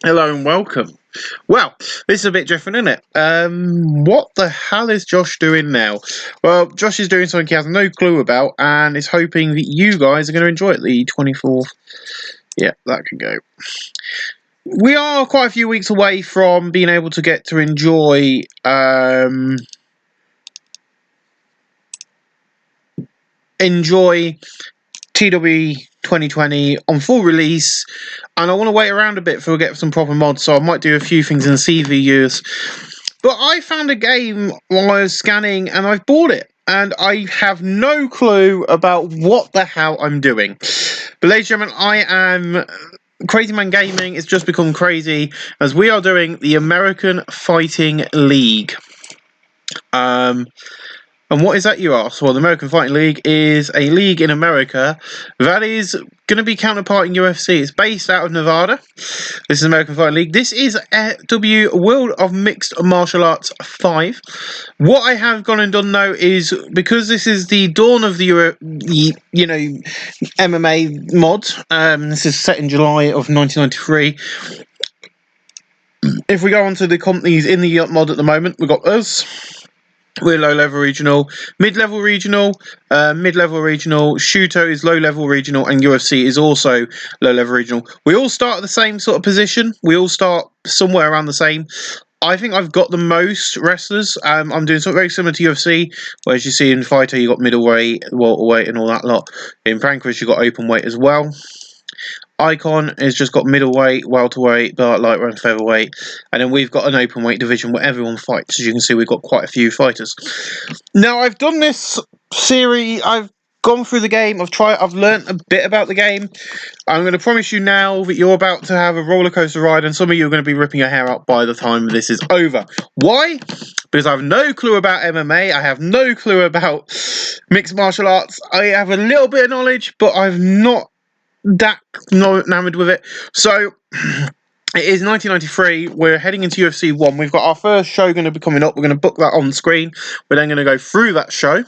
Hello and welcome. Well, this is a bit different, isn't it? What the hell is Josh doing now? Well, Josh is doing something he has no clue about and is hoping that you guys are going to enjoy it. The 24th. Yeah, that can go. We are quite a few weeks away from being able to get to enjoy TW 2020 on full release, and I want to wait around a bit before we get some proper mods, so I might do a few things in CVUs. But I found a game while I was scanning and I've bought it, and I have no clue about what the hell I'm doing. But ladies and gentlemen, I am Crazy Man Gaming. It's just become crazy as we are doing the American Fighting League. And what is that, you ask? Well, the American Fighting League is a league in America that is going to be counterparting UFC. It's based out of Nevada. This is American Fighting League. This is World of Mixed Martial Arts 5. What I have gone and done, though, is because this is the dawn of the MMA mod. This is set in July of 1993. If we go on to the companies in the mod at the moment, we've got us. We're low-level regional, mid-level regional, Shuto is low-level regional, and UFC is also low-level regional. We all start at the same sort of position. We all start somewhere around the same. I think I've got the most wrestlers. I'm doing something very similar to UFC, where as you see in Fighter, you've got middleweight, welterweight, and all that lot. In Prankwish, you've got open weight as well. Icon has just got middleweight, welterweight, light rank featherweight, and then we've got an open weight division where everyone fights. As you can see, we've got quite a few fighters. Now, I've done this series. I've gone through the game. I've learnt a bit about the game. I'm going to promise you now that you're about to have a roller coaster ride, and some of you are going to be ripping your hair out by the time this is over. Why? Because I have no clue about MMA. I have no clue about mixed martial arts. I have a little bit of knowledge, but I've not that enamored with it. So it is 1993. We're heading into UFC 1. We've got our first show going to be coming up. We're going to book that on screen. We're then going to go through that show.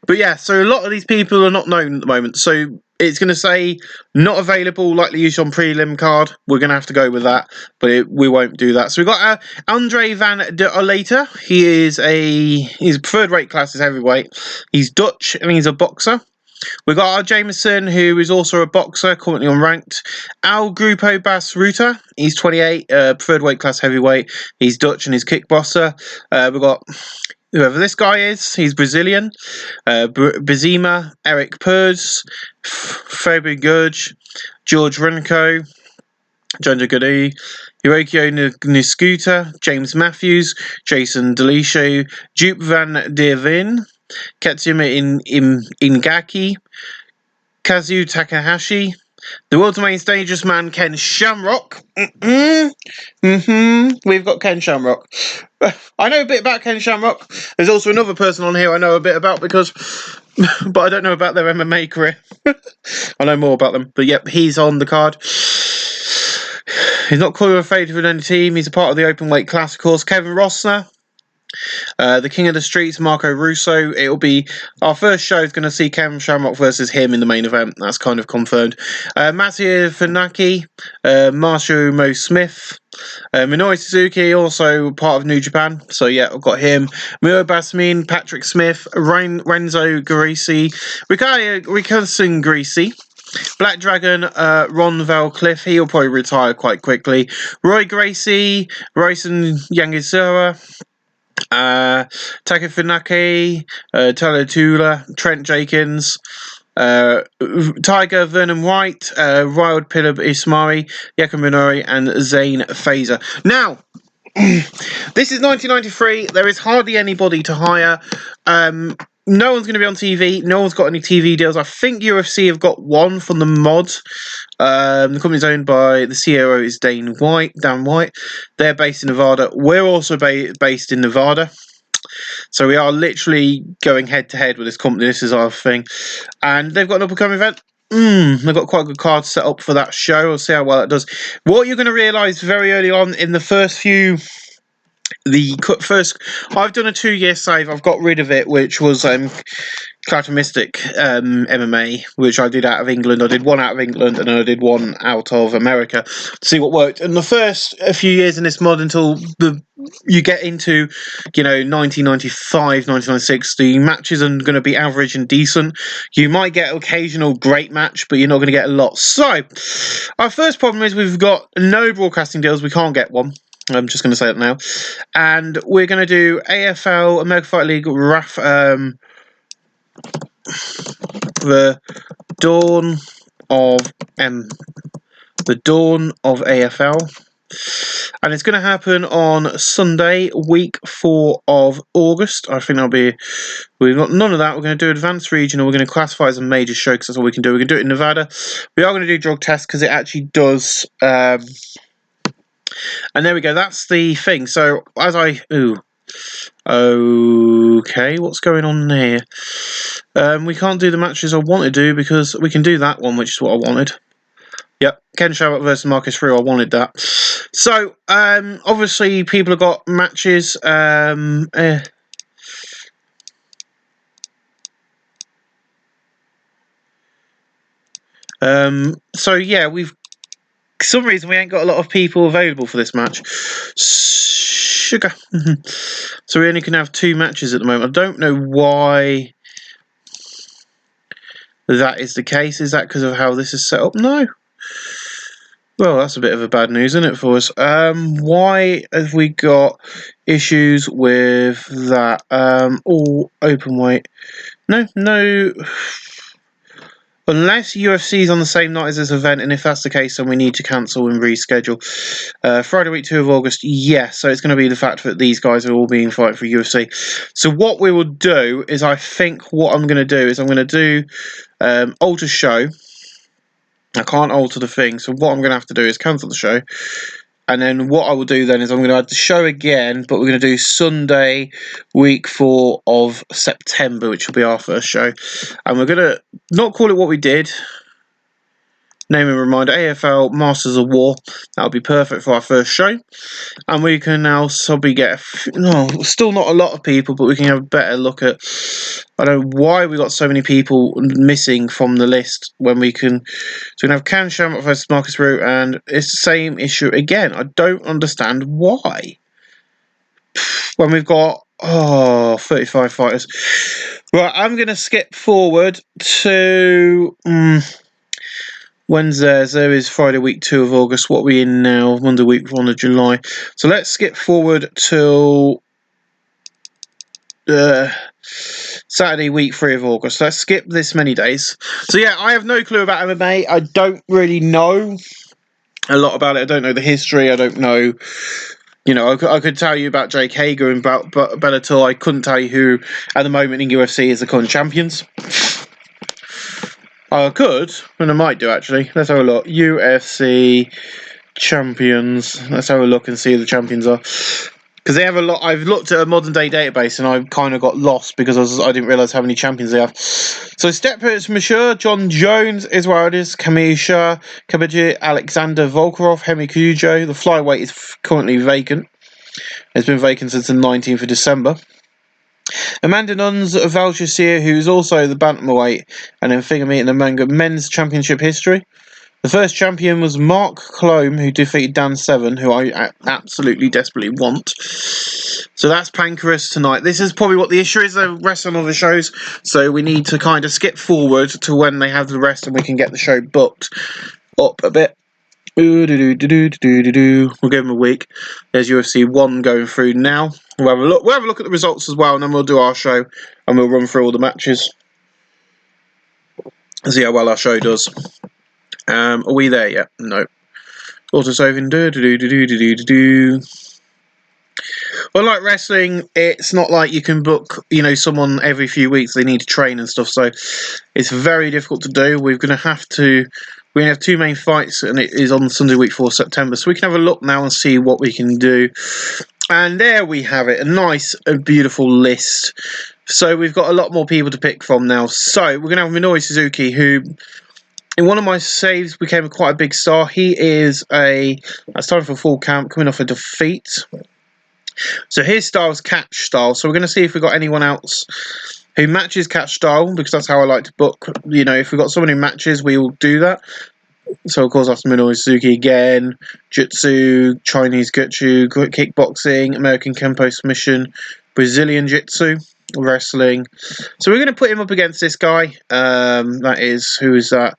But yeah, so a lot of these people are not known at the moment. So it's going to say not available like the usual prelim card. We're going to have to go with that, but we won't do that. So we've got Andre van der Olater. His preferred weight class is heavyweight. He's Dutch and he's a boxer. We've got our Jameson, who is also a boxer, currently unranked. Al Grupo Bas Ruta, he's 28, preferred weight class heavyweight. He's Dutch and he's kickboxer. We've got whoever this guy is, he's Brazilian. Bizima, Eric Pers, Fabian Gurge, George Renko, Janja Goody, Hirokio Niskuta, James Matthews, Jason Dellucci, Dupe van der Veen, Katsuma Ingaki, Kazu Takahashi, the world's most dangerous man, Ken Shamrock. We've got Ken Shamrock. I know a bit about Ken Shamrock. There's also another person on here I know a bit about but I don't know about their MMA career. I know more about them. But yep, he's on the card. He's not qualified for any team. He's a part of the open weight class, of course. Kevin Rossner. The King of the Streets, Marco Russo. It'll be our first show is going to see Kevin Shamrock versus him in the main event. That's kind of confirmed. Matthew Funaki, Marshall Mo Smith, Minori Suzuki, also part of New Japan. So yeah, I've got him. Miro Basmin, Patrick Smith, Renzo Gracie, Ricardo Gracie. Black Dragon, Ron Valcliffe, he'll probably retire quite quickly. Roy Gracie, Ryson Yangisura, Taka Funaki, Talatula, Trent Jenkins, Tiger Vernon White, Wild Pillar Ismari, Yaka Minori, and Zane Fazer. Now, this is 1993. There is hardly anybody to hire. No one's going to be on TV. No one's got any TV deals. I think UFC have got one from the mod. The company's owned by the CEO is Dan White. They're based in Nevada. We're also based in Nevada. So we are literally going head to head with this company. This is our thing. And they've got an up-and-coming event. They've got quite a good card set up for that show. We'll see how well it does. What you're going to realise very early on in the first few first. I've done a 2-year save. I've got rid of it, which was Characteristic MMA, which I did out of England. I did one out of England, and then I did one out of America to see what worked. And the first few years in this mod, until you get into 1995, 1996, the matches are going to be average and decent. You might get an occasional great match, but you're not going to get a lot. So our first problem is we've got no broadcasting deals. We can't get one. I'm just going to say it now. And we're going to do AFL, American Fight League, the dawn of AFL. And it's going to happen on Sunday, week 4 of August. I think we've got none of that. We're going to do advanced regional. We're going to classify as a major show because that's all we can do. We can do it in Nevada. We are going to do drug tests because it actually does... and there we go. That's the thing. So okay, what's going on there? We can't do the matches I want to do because we can do that one, which is what I wanted. Yep, Ken Shamrock versus Marcus Frew. I wanted that. So obviously people have got matches. So yeah, for some reason we ain't got a lot of people available for this match. Sugar. So we only can have 2 matches at the moment. I don't know why that is the case. Is that because of how this is set up? No. Well, that's a bit of a bad news, isn't it, for us? Why have we got issues with that? All open weight. No. Unless UFC is on the same night as this event, and if that's the case, then we need to cancel and reschedule. Friday, week 2 of August, yes. So it's going to be the fact that these guys are all being fighting for UFC. So what we will do is, I think what I'm going to do is I'm going to do alter show. I can't alter the thing, so what I'm going to have to do is cancel the show. And then what I will do then is I'm going to add the show again, but we're going to do Sunday, week 4 of September, which will be our first show. And we're going to not call it what we did. Name and reminder, AFL Masters of War. That'll be perfect for our first show. And we can now probably get, still not a lot of people, but we can have a better look at, I don't know why we got so many people missing from the list when we can, so we can have Can Shamrock versus Marcus Root, and it's the same issue again. I don't understand why. When we've got, 35 fighters. Right, I'm going to skip forward to... Wednesday, there is Friday, week 2 of August. What are we in now? Monday, week 1 of July. So let's skip forward till Saturday, week 3 of August. Let's skip this many days. So yeah, I have no clue about MMA. I don't really know a lot about it. I don't know the history. I don't know... I could tell you about Jake Hager and about Bellator. I couldn't tell you who, at the moment in UFC, is the current champions. I could, and I might do actually. Let's have a look. UFC Champions. Let's have a look and see who the champions are. Because they have a lot. I've looked at a modern day database and I kind of got lost because I didn't realise how many champions they have. So Steppers, Mashur, John Jones, Israelis, Kamisha, Kabaji, Alexander Volkarov, Hemi Kujo. The flyweight is currently vacant. It's been vacant since the 19th of December. Amanda Nuns, Valchasir, who's also the bantamweight, and then figure meet in the manga men's championship history. The first champion was Mark Clome, who defeated Dan Seven, who I absolutely desperately want. So that's Pancras tonight. This is probably what the issue is. They're wrestling on the shows, so we need to kind of skip forward to when they have the rest and we can get the show booked up a bit. We'll give them a week. There's UFC 1 going through now. We'll have a look at the results as well, and then we'll do our show and we'll run through all the matches. See how well our show does. Are we there yet? No. Autosaving. Well, like wrestling, it's not like you can book, someone every few weeks. They need to train and stuff, so it's very difficult to do. We're going to have 2 main fights, and it is on Sunday, week 4 September. So we can have a look now and see what we can do. And there we have it, a nice and beautiful list. So we've got a lot more people to pick from now. So we're going to have Minori Suzuki, who in one of my saves became quite a big star. He is that's time for full camp, coming off a defeat. So his style's catch style. So we're going to see if we've got anyone else who matches catch style, because that's how I like to book. You know, if we've got someone who matches, we will do that. So of course, after Minori, Suzuki again, Jitsu, Chinese Gutsu, kickboxing, American Kempo submission, Brazilian Jitsu, wrestling. So we're going to put him up against this guy. That is, who is that?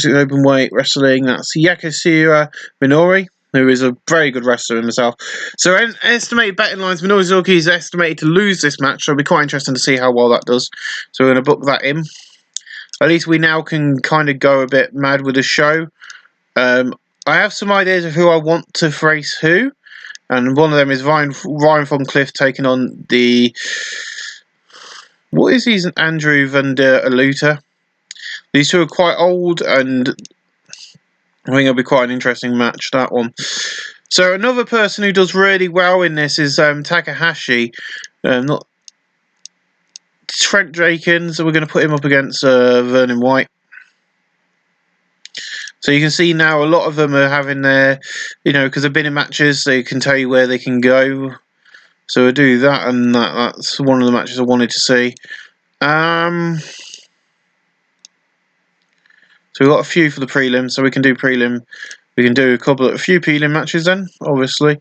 Open weight wrestling. That's Yakasura Minori, who is a very good wrestler himself. So estimated betting lines, Minori Suzuki is estimated to lose this match, so it'll be quite interesting to see how well that does. So we're going to book that in. At least we now can kind of go a bit mad with the show. I have some ideas of who I want to face who, and one of them is Ryan von Cliff taking on the... What is he? Andrew van der Aluta. These two are quite old, and I think it'll be quite an interesting match, that one. So another person who does really well in this is Takahashi. Not Trent Jenkins, so we're going to put him up against Vernon White. So you can see now a lot of them are having their, you know, because they've been in matches, they can tell you where they can go. So we'll do that, and that's one of the matches I wanted to see. So we've got a few for the prelim, so we can do prelim. We can do a few prelim matches then, obviously.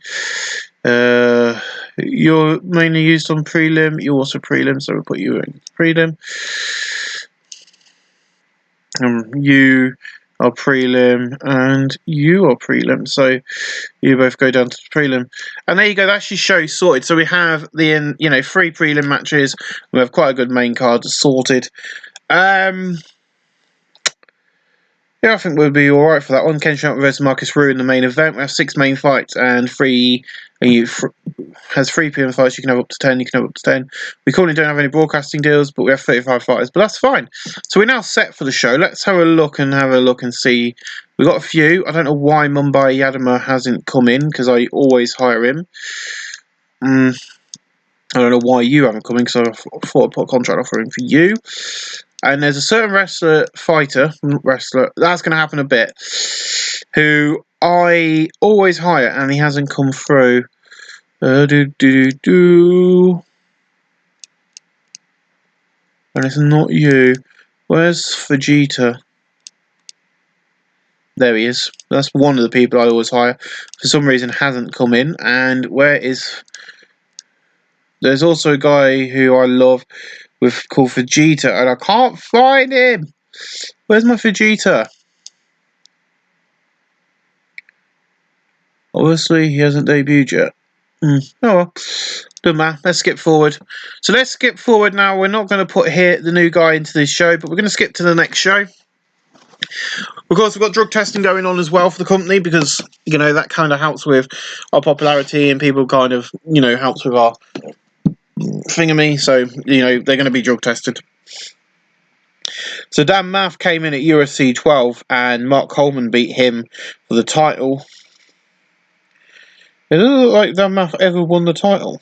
You're mainly used on prelim, you're also prelim, so we'll put you in prelim. You are prelim, and you are prelim, so you both go down to prelim. And there you go, that actually shows sorted. So we have the, you know, 3 prelim matches. We have quite a good main card sorted. Yeah, I think we'll be alright for that one. Ken Shamrock versus Marcus Rue in the main event. We have 6 main fights and 3 has 3 PM fights. You can have up to 10. You can have up to 10. We currently don't have any broadcasting deals, but we have 35 fighters. But that's fine. So we're now set for the show. Let's have a look and see. We've got a few. I don't know why Mumbai Yadama hasn't come in, because I always hire him. I don't know why you haven't come in, because I thought I'd put a contract offer in for you. And there's a certain wrestler, that's going to happen a bit, who I always hire, and he hasn't come through. And it's not you. Where's Vegeta? There he is. That's one of the people I always hire. For some reason, hasn't come in. And where is... There's also a guy who I love called Vegeta, and I can't find him. Where's my Vegeta? Obviously, he hasn't debuted yet. Oh well, doesn't matter. Let's skip forward. So let's skip forward now. We're not going to put the new guy into this show, but we're going to skip to the next show. Of course, we've got drug testing going on as well for the company, because, you know, that kind of helps with our popularity, and people kind of, you know, helps with our thingamy. So, you know, they're going to be drug tested. So Dan Maff came in at UFC 12, and Mark Coleman beat him for the title. It doesn't look like Dan Maff ever won the title.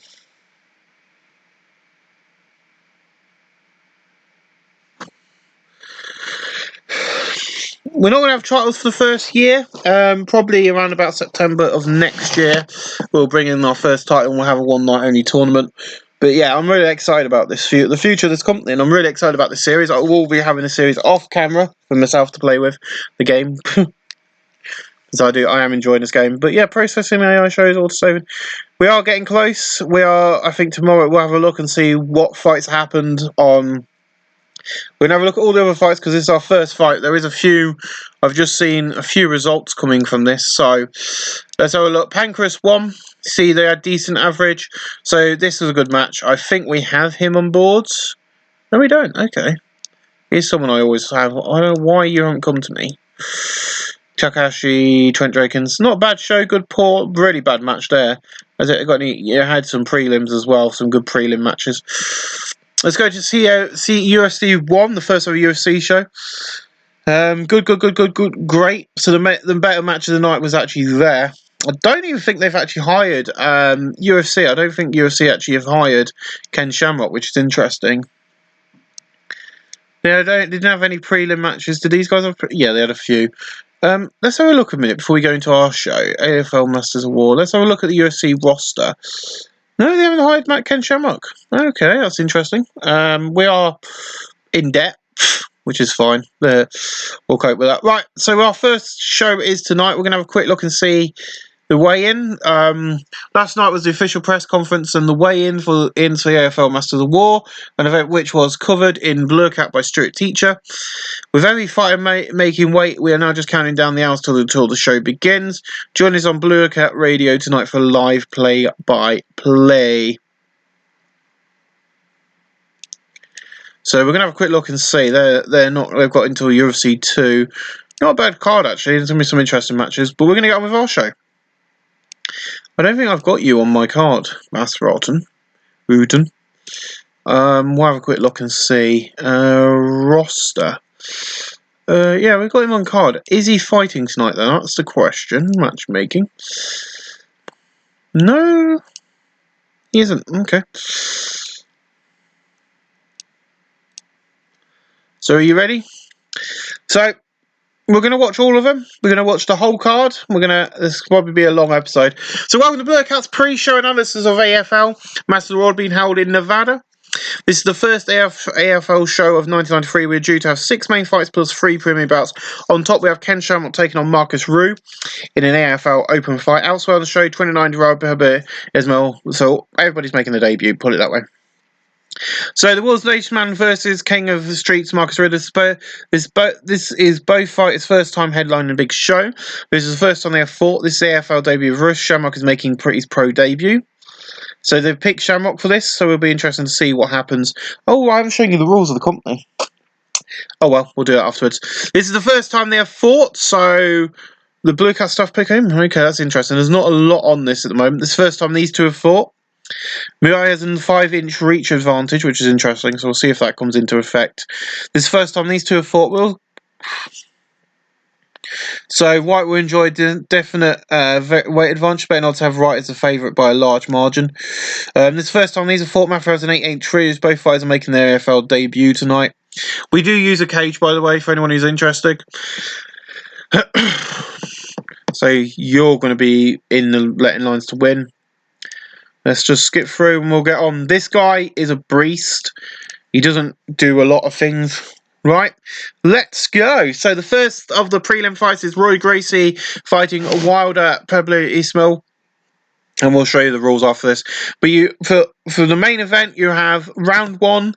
We're not going to have titles for the first year. Probably around about September of next year, we'll bring in our first title, and we'll have a one-night only tournament. But yeah, I'm really excited about the future of this company, and I'm really excited about this series. I will be having a series off camera for myself to play with the game. As I am enjoying this game. But yeah, processing AI shows, auto-saving. We are getting close. I think tomorrow we'll have a look and see what fights happened on... We're going to have a look at all the other fights, because this is our first fight. There is a few... I've just seen a few results coming from this. So let's have a look. Pancras won. See, they had decent average. So this was a good match. I think we have him on boards. No, we don't. Okay. He's someone I always have. I don't know why you haven't come to me. Takahashi, Trent Jenkins. Not a bad show, good poor, really bad match there. Has it got any? You had some prelims as well, some good prelim matches. Let's go to see UFC 1, the first ever UFC show. Good, great. So the better match of the night was actually there. I don't even think they've actually hired UFC. I don't think UFC actually have hired Ken Shamrock, which is interesting. Yeah, they didn't have any prelim matches. Did these guys have? Yeah, they had a few. Let's have a look a minute before we go into our show. AFL Masters Award. Let's have a look at the UFC roster. No, they haven't hired Matt Ken Shamrock. Okay, that's interesting. We are in debt, which is fine. We'll cope with that. Right, so our first show is tonight. We're going to have a quick look and see the weigh-in. Last night was the official press conference and the weigh-in for the AFL Masters of War, an event which was covered in Blue Cat by Stuart Teacher. With every fighter making weight, we are now just counting down the hours till the show begins. Join us on Blue Cat Radio tonight for live play-by-play. So we're gonna have a quick look and see. They've got until UFC 2. Not a bad card actually. There's gonna be some interesting matches, but we're gonna get on with our show. I don't think I've got you on my card, Master Ruten. We'll have a quick look and see. Roster. Yeah, we've got him on card. Is he fighting tonight then? That's the question. Matchmaking. No, he isn't. Okay. So are you ready? So we're going to watch all of them. We're going to watch the whole card. This will probably be a long episode. So welcome to Blue Cat's pre-show analysis of AFL Masters of the World being held in Nevada. This is the first AFL show of 1993. We're due to have 6 main fights plus 3 premium bouts. On top, we have Ken Shamrock taking on Marcus Rue in an AFL open fight. Elsewhere on the show, 29-year-old Berg Ismail. So everybody's making a debut, put it that way. So the World's Latest Man versus King of the Streets, Marcus Rue. This is both fighters' first time headlining a big show. This is the first time they have fought. This is the AFL debut of Russa. Shamrock is making his pro debut. So they've picked Shamrock for this, so it'll be interesting to see what happens. Oh, I haven't shown you the rules of the company. Oh well, we'll do it afterwards. This is the first time they have fought, so the Blue Cat stuff picking. Okay, that's interesting. There's not a lot on this at the moment. This is the first time these two have fought. Minori has a 5-inch reach advantage, which is interesting, so we'll see if that comes into effect. This is the first time these two have fought. So White will enjoy definite weight advantage, but not to have Wright as a favourite by a large margin. This is the first time these have fought. Mcafee has an 8-inch reach. Both fighters are making their AFL debut tonight. We do use a cage, by the way, for anyone who's interested. So you're going to be in the letting lines to win. Let's just skip through and we'll get on. This guy is a beast. He doesn't do a lot of things. Right, let's go. So the first of the prelim fights is Roy Gracie fighting Wilder Pablo Ismail. And we'll show you the rules after this. But for the main event, you have round 1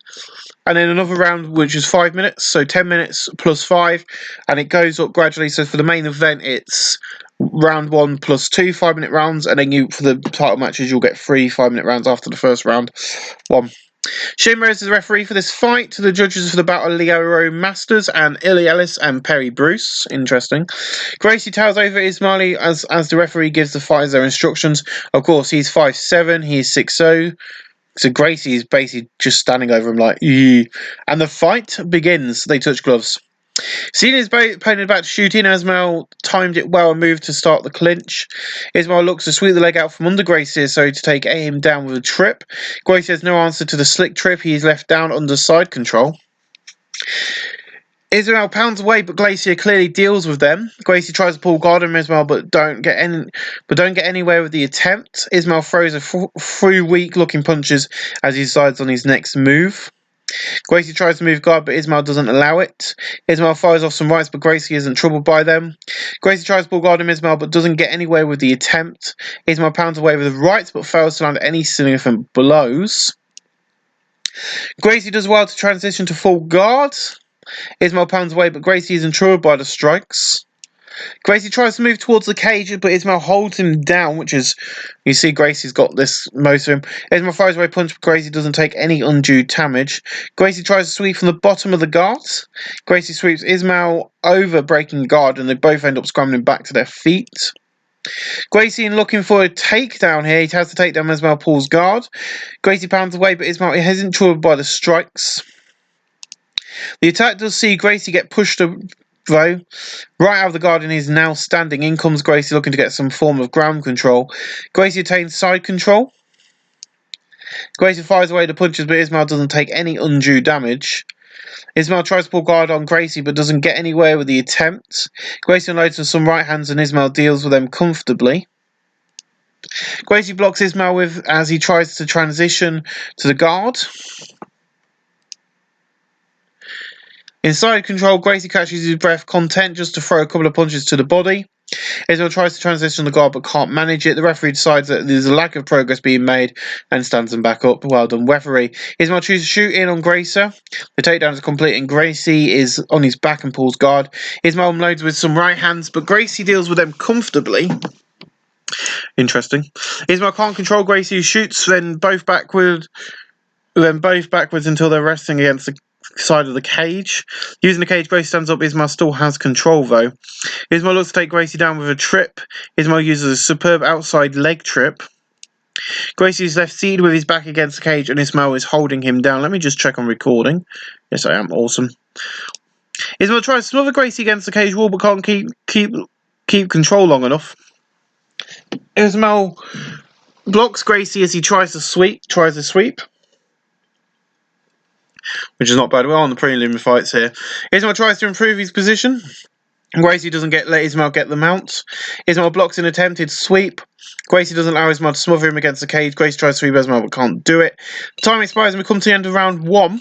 and then another round which is 5 minutes. So 10 minutes plus 5. And it goes up gradually. So for the main event, it's round 1 plus 2 5-minute rounds. And then for the title matches, you'll get 3 5-minute rounds after the first round. 1. Shane Rose is the referee for this fight. The judges for the bout are Leo Masters and Illy Ellis and Perry Bruce. Interesting. Gracie towers over Ismaili as the referee gives the fighters their instructions. Of course, he's 5'7", he's 6'0". So Gracie is basically just standing over him like, eee. And the fight begins. They touch gloves. Seeing his opponent about to shoot in, Ismail timed it well and moved to start the clinch. Ismail looks to sweep the leg out from under Gracie so to take him down with a trip. Gracie has no answer to the slick trip. He is left down under side control. Ismail pounds away, but Glacier clearly deals with them. Gracie tries to pull guard on Ismail, but don't get anywhere with the attempt. Ismail throws a few weak-looking punches as he decides on his next move. Gracie tries to move guard, but Ismail doesn't allow it. Ismail fires off some rights, but Gracie isn't troubled by them. Gracie tries to pull guard on Ismail, but doesn't get anywhere with the attempt. Ismail pounds away with the rights, but fails to land any significant blows. Gracie does well to transition to full guard. Ismail pounds away, but Gracie isn't troubled by the strikes. Gracie tries to move towards the cage, but Ismail holds him down, which is, you see Gracie's got this most of him. Ismail fires away a punch, but Gracie doesn't take any undue damage. Gracie tries to sweep from the bottom of the guard. Gracie sweeps Ismail over, breaking guard, and they both end up scrambling back to their feet. Gracie in looking for a takedown here. He has the takedown, Ismail pulls guard. Gracie pounds away, but Ismail isn't troubled by the strikes. The attack does see Gracie get pushed though. Right out of the guard and he's now standing. In comes Gracie looking to get some form of ground control. Gracie attains side control. Gracie fires away the punches, but Ismail doesn't take any undue damage. Ismail tries to pull guard on Gracie, but doesn't get anywhere with the attempt. Gracie unloads with some right hands and Ismail deals with them comfortably. Gracie blocks Ismail as he tries to transition to the guard. Inside control, Gracie catches his breath, content just to throw a couple of punches to the body. Ismail tries to transition the guard but can't manage it. The referee decides that there's a lack of progress being made and stands him back up. Well done, referee. Ismail chooses to shoot in on Gracie. The takedown is complete and Gracie is on his back and pulls guard. Ismail unloads with some right hands, but Gracie deals with them comfortably. Interesting. Ismail can't control Gracie, who shoots, then both backwards until they're resting against the side of the cage. Using the cage, Gracie stands up. Ismail still has control though. Ismail looks to take Gracie down with a trip. Ismail uses a superb outside leg trip. Gracie is left seated with his back against the cage and Ismail is holding him down. Let me just check on recording. Yes, I am. Awesome. Ismail tries to smother Gracie against the cage wall but can't keep control long enough. Ismail blocks Gracie as he tries to sweep, which is not bad. We're on the prelim fights here. Ismail tries to improve his position. Gracie doesn't let Ismail get the mount. Ismail blocks an attempted sweep. Gracie doesn't allow Ismail to smother him against the cage. Gracie tries to sweep Ismail but can't do it. Time expires and we come to the end of round 1,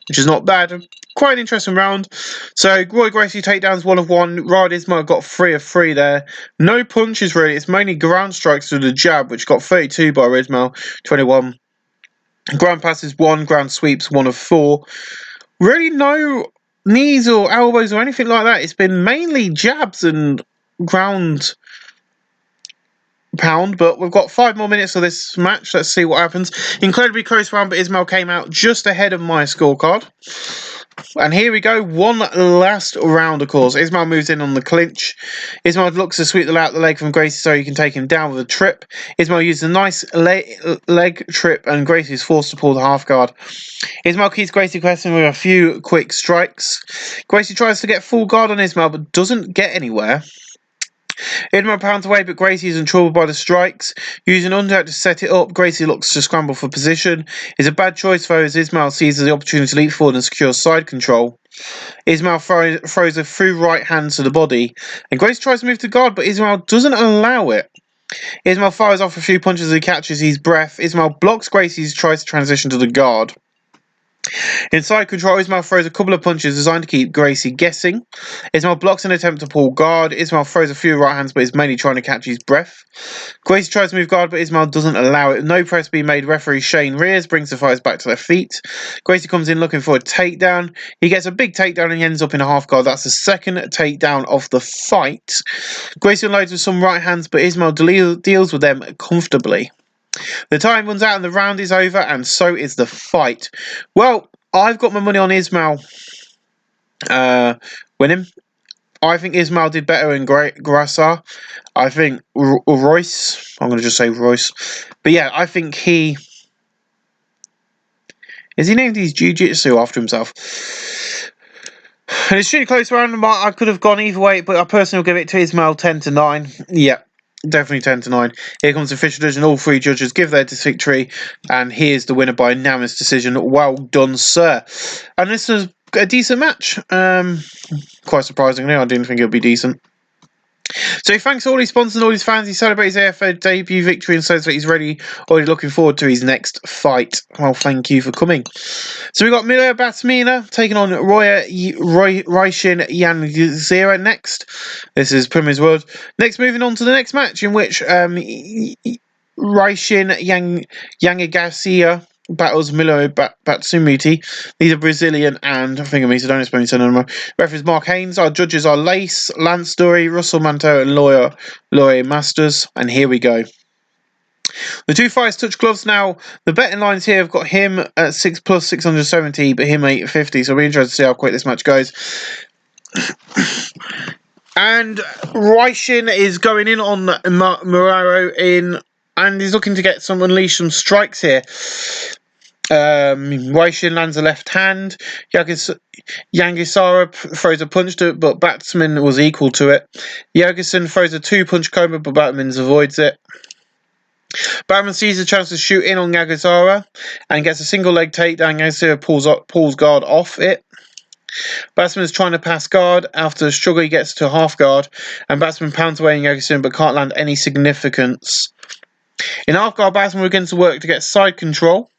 which is not bad. Quite an interesting round. So Roy Gracie takedowns 1 of 1. Rod Ismail got 3 of 3 there. No punches really. It's mainly ground strikes through the jab, which got 32 by Ismail, 21. Ground passes 1, ground sweeps 1 of 4. Really no knees or elbows or anything like that. It's been mainly jabs and ground pound, but we've got 5 more minutes of this match. Let's see what happens. Incredibly close round, but Ismail came out just ahead of my scorecard. And here we go, one last round, of course. Ismail moves in on the clinch. Ismail looks to sweep out the leg from Gracie so he can take him down with a trip. Ismail uses a nice leg trip and Gracie is forced to pull the half guard. Ismail keeps Gracie questioning with a few quick strikes. Gracie tries to get full guard on Ismail but doesn't get anywhere. Ismail pounds away, but Gracie is in trouble by the strikes. Using underhook to set it up, Gracie looks to scramble for position. It's a bad choice though, as Ismail seizes the opportunity to leap forward and secure side control. Ismail throws a through right hand to the body, and Gracie tries to move to guard, but Ismail doesn't allow it. Ismail fires off a few punches as he catches his breath. Ismail blocks Gracie as he tries to transition to the guard. Inside control, Ismail throws a couple of punches designed to keep Gracie guessing. Ismail blocks an attempt to pull guard. Ismail throws a few right hands, but is mainly trying to catch his breath. Gracie tries to move guard, but Ismail doesn't allow it. No press being made. Referee Shane Rears brings the fighters back to their feet. Gracie comes in looking for a takedown. He gets a big takedown and he ends up in a half guard. That's the second takedown of the fight. Gracie unloads with some right hands, but Ismail deals with them comfortably. The time runs out and the round is over, and so is the fight. Well, I've got my money on Ismail winning. I think Ismail did better in Gracie. I think Royce, I'm going to just say Royce. But yeah, I think he... Is he named his jiu-jitsu after himself? And it's really close round. I could have gone either way, but I personally will give it to Ismail 10-9. Yeah. Definitely 10-9. Here comes the official decision. All 3 judges give their victory, and here's the winner by unanimous decision. Well done, sir. And this was a decent match. Quite surprisingly, I didn't think it would be decent. So thanks to all his sponsors and all his fans. He celebrates his AFL debut victory and says that he's already looking forward to his next fight. Well, thank you for coming. So we've got Minori Batson taking on Raishin Yang next. This is Premier's World. Next, moving on to the next match in which Raishin Yang battles Minori Batson. These are Brazilian and I think so don't expect me to know anymore. Referees Mark Haynes. Our judges are Lace, Lance Story, Russell Manto, and Laurie Masters. And here we go. The 2 fighters touch gloves now. The betting lines here have got him at 6 plus 670, but him 850. So we'll be interested to see how quick this match goes. And Raishin is going in on Muraro and he's looking to unleash some strikes here. Raishin lands a left hand. Yangisara throws a punch to it, but Batson was equal to it. Yagerson throws a 2-punch cobra, but Batman avoids it. Batman sees a chance to shoot in on Yagisara and gets a single leg takedown. Yagisara pulls guard off it. Batsman is trying to pass guard. After the struggle, he gets to half guard, and Batsman pounds away in Yagisara but can't land any significance. In half guard, Batsman begins to work to get side control.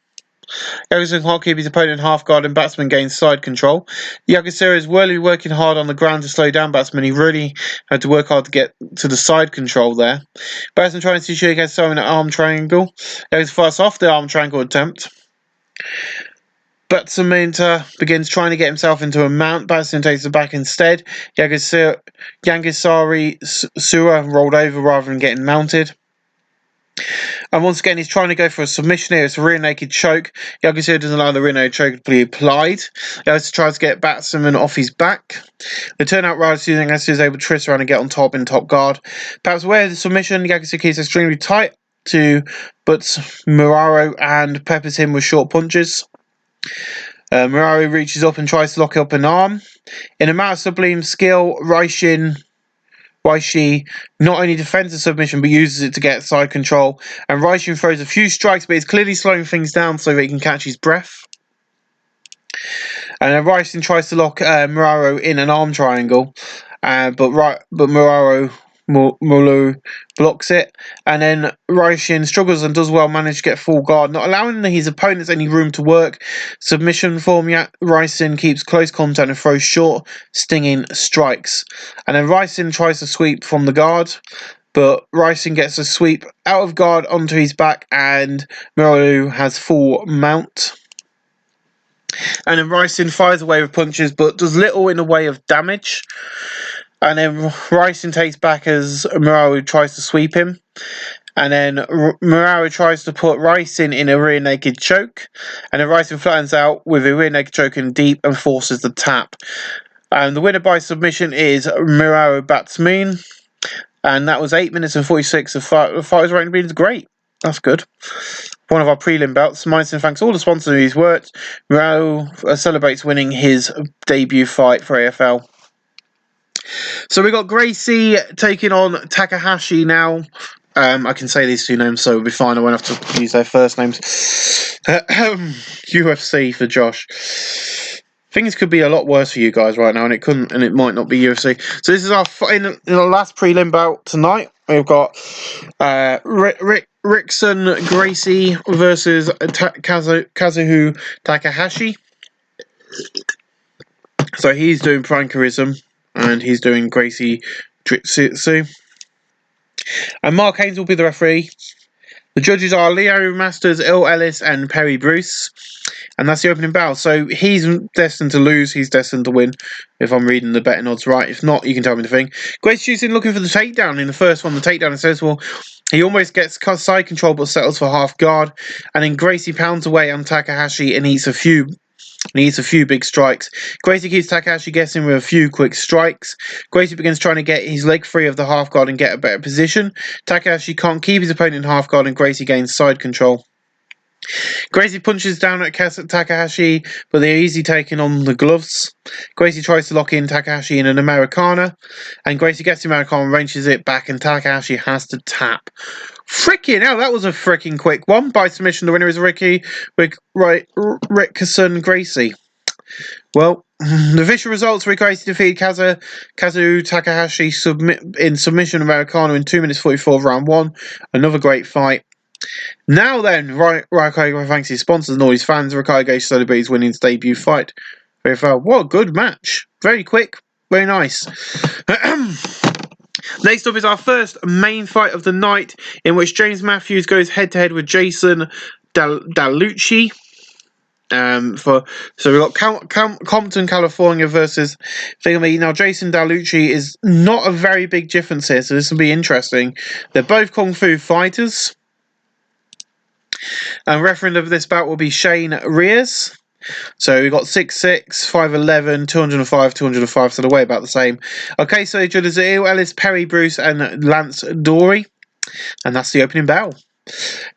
Yagusa can't keep his opponent in half guard and Batsman gains side control. Yagusa is really working hard on the ground to slow down Batsman. He really had to work hard to get to the side control there. Batsman trying to shoot against someone in an arm triangle. Yagusa fires off the arm triangle attempt. Batson begins trying to get himself into a mount. Batson takes the back instead. Yangisari Sura rolled over rather than getting mounted. And once again, he's trying to go for a submission here. It's a rear naked choke. Yagusa doesn't allow the rear naked choke to be applied. Yagusa tries to get Batson off his back. The turnout rider Yagusa is able to twist around and get on top in top guard. Perhaps aware of the submission, Yagusa keeps extremely tight but Muraro and peppers him with short punches. Muraro reaches up and tries to lock up an arm. In a matter of sublime skill, Raishi not only defends the submission but uses it to get side control. And Raishi throws a few strikes, but he's clearly slowing things down so that he can catch his breath. And then Raishi tries to lock Muraro in an arm triangle, but Mulu blocks it, and then Raishin struggles and does well, manage to get full guard, not allowing his opponents any room to work. Submission form, Raishin keeps close contact and throws short, stinging strikes. And then Raishin tries to sweep from the guard, but Raishin gets a sweep out of guard onto his back, and Muralu has full mount. And then Raishin fires away with punches, but does little in the way of damage. And then Raishin takes back as Muraru tries to sweep him. And then Muraru tries to put Raishin in a rear naked choke. And then Raishin flattens out with a rear naked choke in deep and forces the tap. And the winner by submission is Muraru Batsman. And that was 8 minutes and 46. The fighter's rating is great. That's good. One of our prelim bouts. Myson thanks all the sponsors who's worked. Muraru celebrates winning his debut fight for AFL. So we got Gracie taking on Takahashi now. I can say these two names, so it'll be fine. I won't have to use their first names. UFC for Josh. Things could be a lot worse for you guys right now, and it might not be UFC. So this is our in the last prelim bout tonight. We've got Rickson Gracie versus Kazuhu Takahashi. So he's doing Prankerism. And he's doing Gracie Jitsu. And Mark Haynes will be the referee. The judges are Leo Masters, Il Ellis, and Perry Bruce. And that's the opening bout. So he's destined to lose. He's destined to win, if I'm reading the betting odds right. If not, you can tell me the thing. Gracie Jitsu looking for the takedown in the first one. The takedown is sensible. He almost gets side control but settles for half guard. And then Gracie pounds away on Takahashi and eats a few big strikes. Gracie keeps Takahashi guessing with a few quick strikes. Gracie begins trying to get his leg free of the half guard and get a better position. Takahashi can't keep his opponent in half guard and Gracie gains side control. Gracie punches down at Takahashi, but they're easy taking on the gloves. Gracie tries to lock in Takahashi in an Americana, and Gracie gets the Americana and ranges it back, and Takahashi has to tap. Freaking hell, that was a freaking quick one. By submission, the winner is Rickson Gracie. Well, the official results were Gracie defeated Kazu Takahashi in submission Americana in 2 minutes 44 of round 1. Another great fight. Now then, Raikai thanks his sponsors and all his fans. Raikai celebrates winning his debut fight. What a good match. Very quick, very nice. Next up is our first main fight of the night, in which James Matthews goes head-to-head with Jason Dellucci. So we've got Compton, California versus Thingamy. Now, Jason Dellucci is not a very big difference here, so this will be interesting. They're both Kung Fu fighters. And referee of this bout will be Shane Rears. So we've got 6'6", 5'11", 205, 205, so they're way about the same. Okay, so judges are Ellis, Perry Bruce, and Lance Dory. And that's the opening bell.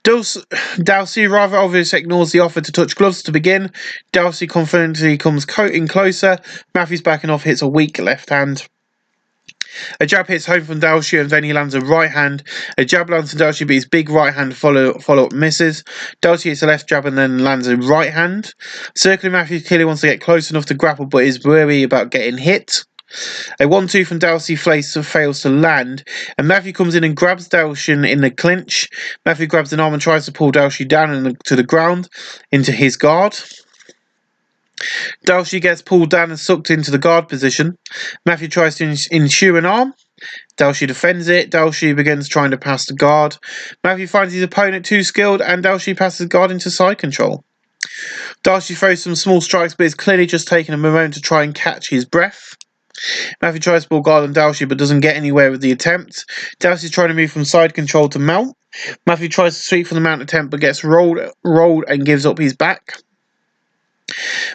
Dellucci rather obviously ignores the offer to touch gloves to begin. Dellucci confidently comes in closer. Matthews backing off, hits a weak left hand. A jab hits home from Dellucci and then he lands a right hand. A jab lands from Dellucci, but his big right hand follow-up misses. Dellucci hits a left jab and then lands a right hand. Circling Matthews clearly wants to get close enough to grapple, but is wary about getting hit. A 1-2 from Dellucci fails to land, and Mcafee comes in and grabs Dellucci in the clinch. Mcafee grabs an arm and tries to pull Dellucci down to the ground into his guard. Dellucci gets pulled down and sucked into the guard position. Mcafee tries to ensue an arm. Dellucci defends it. Dellucci begins trying to pass the guard. Mcafee finds his opponent too skilled, and Dellucci passes the guard into side control. Dellucci throws some small strikes, but is clearly just taking a moment to try and catch his breath. Mcafee tries to pull guard on Dellucci, but doesn't get anywhere with the attempt. Dellucci's trying to move from side control to mount. Mcafee tries to sweep from the mount attempt, but gets rolled and gives up his back.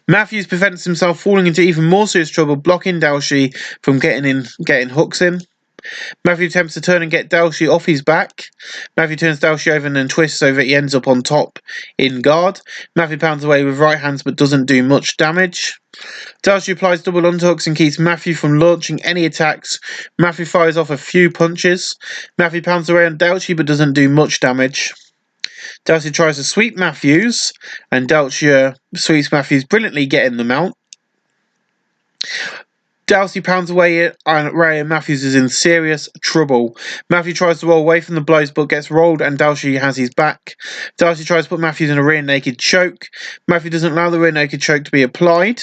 Matthews prevents himself falling into even more serious trouble, blocking Dellucci from getting hooks in. Mcafee attempts to turn and get Dellucci off his back. Mcafee turns Dellucci over and then twists so that he ends up on top in guard. Mcafee pounds away with right hands but doesn't do much damage. Dellucci applies double underhooks and keeps Mcafee from launching any attacks. Mcafee fires off a few punches. Mcafee pounds away on Dellucci but doesn't do much damage. Dellucci tries to sweep Matthews, and Dellucci sweeps Matthews brilliantly, getting the mount. Dellucci pounds away and Ray, and Matthews is in serious trouble. Mcafee tries to roll away from the blows but gets rolled, and Dellucci has his back. Dellucci tries to put Matthews in a rear naked choke. Mcafee doesn't allow the rear naked choke to be applied.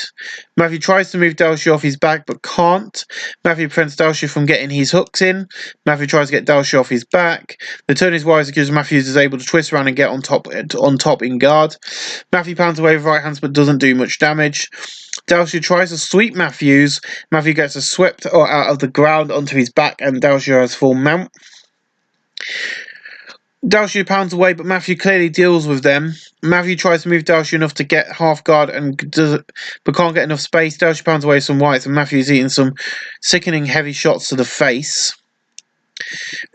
Mcafee tries to move Dellucci off his back but can't. Mcafee prevents Dellucci from getting his hooks in. Mcafee tries to get Dellucci off his back. The turn is wise because Matthews is able to twist around and get on top in guard. Mcafee pounds away with right hands but doesn't do much damage. Dellucci tries to sweep Matthews. Matthews gets swept out of the ground onto his back, and Dellucci has full mount. Dellucci pounds away, but Matthews clearly deals with them. Matthews tries to move Dellucci enough to get half guard but can't get enough space. Dellucci pounds away some whites, and Matthews eating some sickening heavy shots to the face.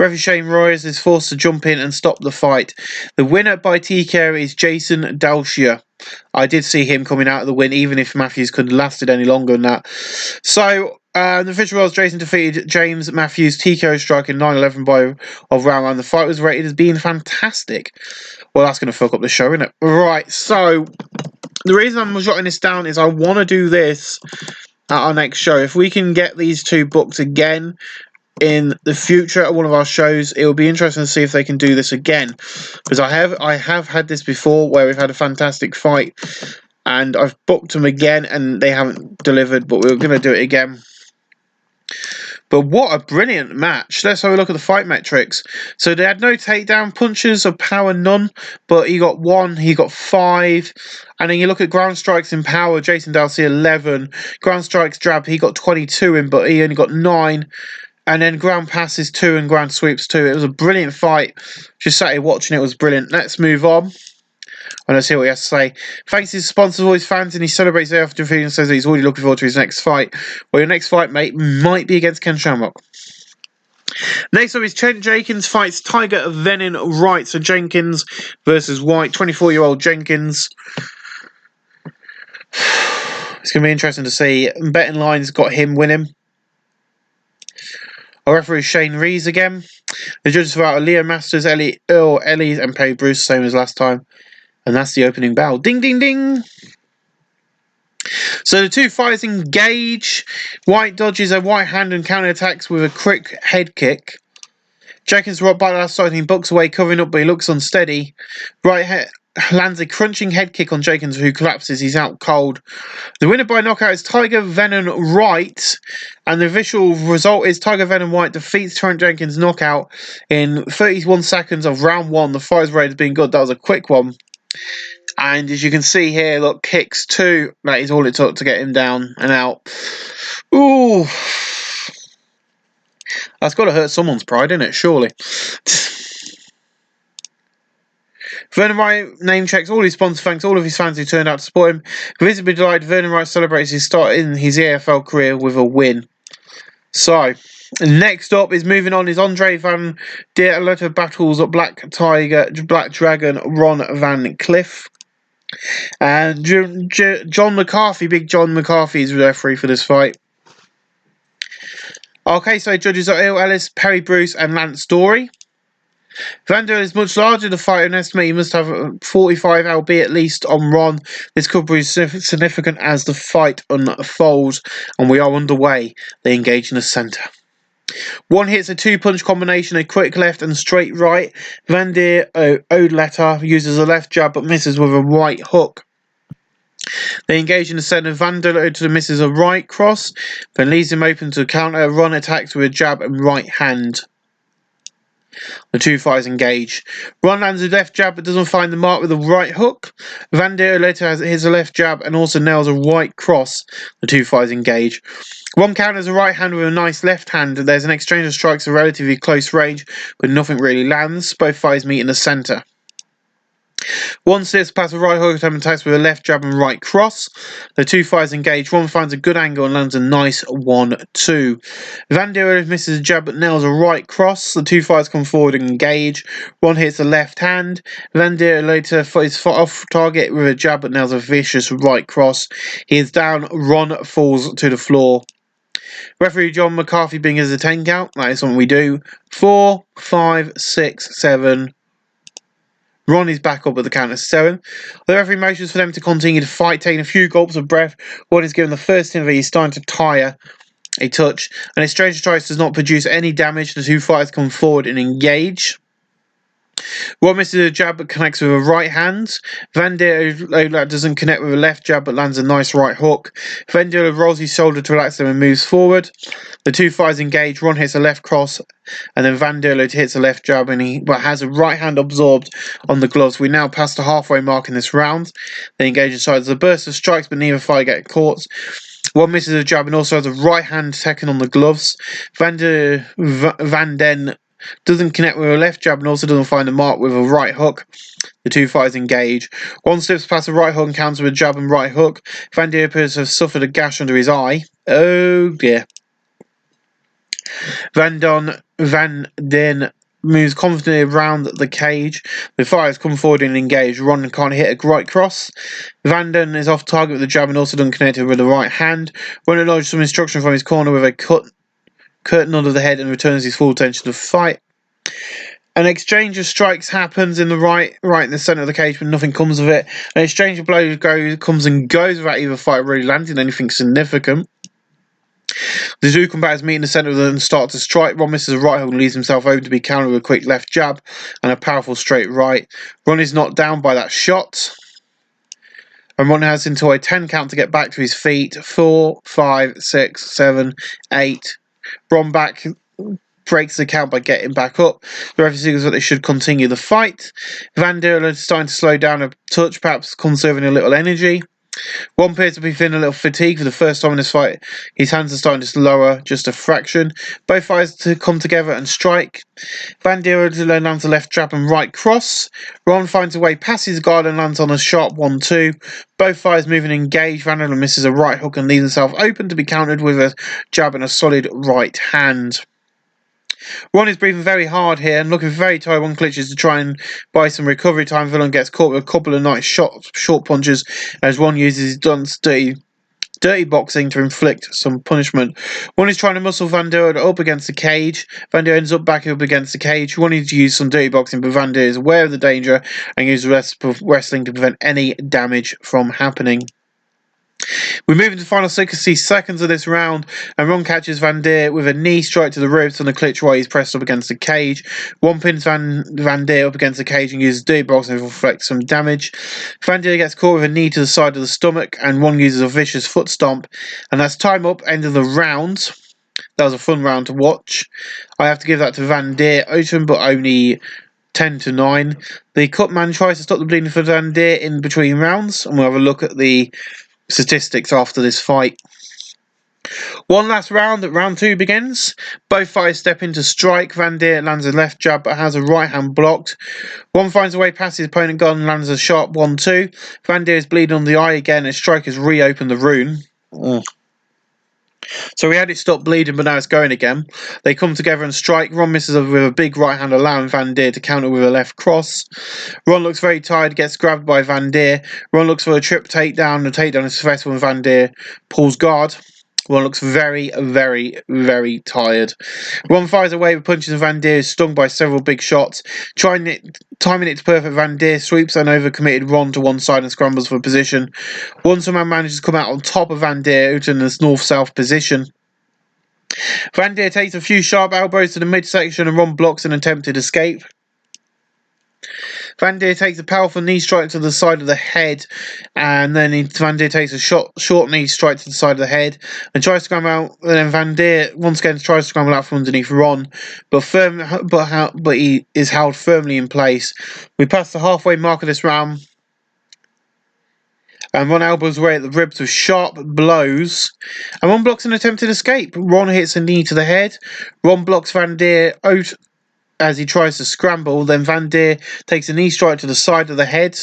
Referee Shane Royers is forced to jump in and stop the fight. The winner by TKO is Jason Dellucci. I did see him coming out of the win, even if Matthews could have lasted any longer than that. So, the official was Jason defeated James Matthews TKO strike in 9-11 of round 1. The fight was rated as being fantastic. Well, that's going to fuck up the show, isn't it? Right, so the reason I'm jotting this down is I want to do this at our next show. If we can get these two booked again in the future at one of our shows, it will be interesting to see if they can do this again, because I have had this before where we've had a fantastic fight and I've booked them again and they haven't delivered, but we're going to do it again. But what a brilliant match. Let's have a look at the fight metrics. So they had no takedown punches, of power none, but he got 1, he got 5. And then you look at ground strikes in power, Jason Dellucci 11. Ground strikes jab, he got 22 in, but he only got 9. And then ground passes 2 and ground sweeps 2. It was a brilliant fight. Just sat here watching it, was brilliant. Let's move on. And let's hear what he has to say. Thanks to his sponsors, all his fans, and he celebrates their after defeat and says that he's already looking forward to his next fight. Well, your next fight, mate, might be against Ken Shamrock. Next up is Jenkins fights Tiger Venom Wright. So Jenkins versus White, 24-year-old Jenkins. It's going to be interesting to see. Betting lines got him winning. Our referee is Shane Rees again. The judges are Leo Masters, Ellie, and Perry Bruce, same as last time. And that's the opening bell. Ding, ding, ding. So the two fighters engage. White dodges a right hand and counterattacks with a quick head kick. Jenkins right by the last side and he bucks away, covering up, but he looks unsteady. Right head lands a crunching head kick on Jenkins, who collapses. He's out cold. The winner by knockout is Tiger Venom Wright, and the official result is Tiger Venom Wright defeats Trent Jenkins knockout in 31 seconds of round 1. The fight's rate has been good. That was a quick one. And as you can see here, look, kicks 2. That is all it took to get him down and out. Ooh. That's got to hurt someone's pride, isn't it? Surely. Vernon Wright name checks all his sponsors, thanks all of his fans who turned out to support him. Visibly delighted, Vernon Wright celebrates his start in his AFL career with a win. So, next up is moving on is Andre Van Der Letter battles Black Dragon Ron Van Cliff. And John Mcafee, big John Mcafee is the referee for this fight. Okay, so judges are Il Ellis, Perry Bruce and Lance Story. Vandoy is much larger than the fighter and estimate he must have 45 lb at least on Ron. This could be significant as the fight unfolds, and we are underway. They engage in the centre. One hits a two-punch combination, a quick left and straight right. Vandoy Odleta uses a left jab but misses with a right hook. They engage in the centre. Vandoy misses a right cross, then leaves him open to counter. Ron attacks with a jab and right hand. The two fighters engage. Ron lands a left jab but doesn't find the mark with a right hook. Vandoy later hits a left jab and also nails a right cross. The two fighters engage. Ron counters a right hand with a nice left hand. There's an exchange of strikes at relatively close range, but nothing really lands. Both fighters meet in the centre. One slips past a right hook and attacks with a left jab and right cross. The two fighters engage. One finds a good angle and lands a nice 1-2. Vandoy misses a jab but nails a right cross. The two fighters come forward and engage. One hits a left hand. Vandoy later is off target with a jab but nails a vicious right cross. He is down. Ron falls to the floor. Referee John Mcafee being his a 10 count. That is something we do. 4, 5, 6, 7. Ron is back up at the count of 7. The referee motions for them to continue to fight, taking a few gulps of breath. One is given the first hint that he's starting to tire a touch, and his strange strikes does not produce any damage. The two fighters come forward and engage. Ron misses a jab but connects with a right hand. Vandoy doesn't connect with a left jab but lands a nice right hook. Vandoy rolls his shoulder to relax them and moves forward. The two fighters engage. Ron hits a left cross and then Vandoy hits a left jab and he has a right hand absorbed on the gloves. We now pass the halfway mark in this round. They engage inside. There's a burst of strikes but neither fighter get caught. One misses a jab and also has a right hand taken on the gloves. Van Den doesn't connect with a left jab and also doesn't find the mark with a right hook. The two fighters engage. One slips past a right hook and counters with a jab and right hook. Vandoy appears to have suffered a gash under his eye. Oh dear. Van Den moves confidently around the cage. The fighters come forward and engage. Ron can't hit a right cross. Van Den is off target with the jab and also doesn't connect with the right hand. Ron acknowledges some instruction from his corner with a curtain under the head and returns his full attention to the fight. An exchange of strikes happens in the right in the centre of the cage, but nothing comes of it. An exchange of blows comes and goes without either fighter really landing anything significant. The Zulu combatants meet in the centre and start to strike. Ron misses a right hook and leaves himself open to be countered with a quick left jab and a powerful straight right. Ron is knocked down by that shot. And Ron has into a 10 count to get back to his feet. 4, 5, 6, 7, 8. Ron breaks the count by getting back up. The referee signals that they should continue the fight. Vandoy is starting to slow down a touch, perhaps conserving a little energy. Ron appears to be feeling a little fatigue for the first time in this fight. His hands are starting to lower just a fraction. Both fighters to come together and strike. Vandoy lands a left jab and right cross. Ron finds a way past his guard and lands on a sharp 1-2. Both fighters move and engage. Vandoy misses a right hook and leaves himself open to be countered with a jab and a solid right hand. Ron is breathing very hard here and looking very tired. One clinches to try and buy some recovery time. Villain gets caught with a couple of nice short punches as Ron uses his dirty boxing to inflict some punishment. One is trying to muscle Vandoy up against the cage. Vandoy ends up back up against the cage. One needs to use some dirty boxing, but Vandoy is aware of the danger and uses wrestling to prevent any damage from happening. We move into the final 60 seconds of this round, and Ron catches Vandoy with a knee strike to the ribs on the clinch while he's pressed up against the cage. One pins Vandoy up against the cage and uses dirty boxing to inflict some damage. Vandoy gets caught with a knee to the side of the stomach, and one uses a vicious foot stomp. And that's time up, end of the round. That was a fun round to watch. I have to give that to Vandoy Ocean, but only 10-9. The cut man tries to stop the bleeding for Vandoy in between rounds, and we'll have a look at the statistics after this fight. One last round. Round 2 begins. Both fighters step into strike. Vandoy lands a left jab but has a right hand blocked. One finds a way past his opponent guard and lands a sharp 1-2. Vandoy is bleeding on the eye again and strikers reopen the wound. So we had it stop bleeding, but now it's going again. They come together and strike. Ron misses with a big right hand, allowing Vandoy to counter with a left cross. Ron looks very tired, gets grabbed by Vandoy. Ron looks for a trip takedown. The takedown is successful when Vandoy pulls guard. Ron looks very, very, very tired. Ron fires away with punches and Van Deer is stung by several big shots. Timing it to perfect, Van Deer sweeps an overcommitted Ron to one side and scrambles for position. One somehow manages to come out on top of Van Deer out in this north-south position. Van Deer takes a few sharp elbows to the midsection and Ron blocks an attempted escape. Van Deer takes a powerful knee strike to the side of the head, and then Van Deer takes a short knee strike to the side of the head and tries to scramble out. And then Van Deer once again tries to scramble out from underneath Ron, but he is held firmly in place. We pass the halfway mark of this round, and Ron elbows away at the ribs with sharp blows, and Ron blocks an attempted escape. Ron hits a knee to the head. Ron blocks Van Deer out as he tries to scramble. Then Van Deer takes a knee strike to the side of the head.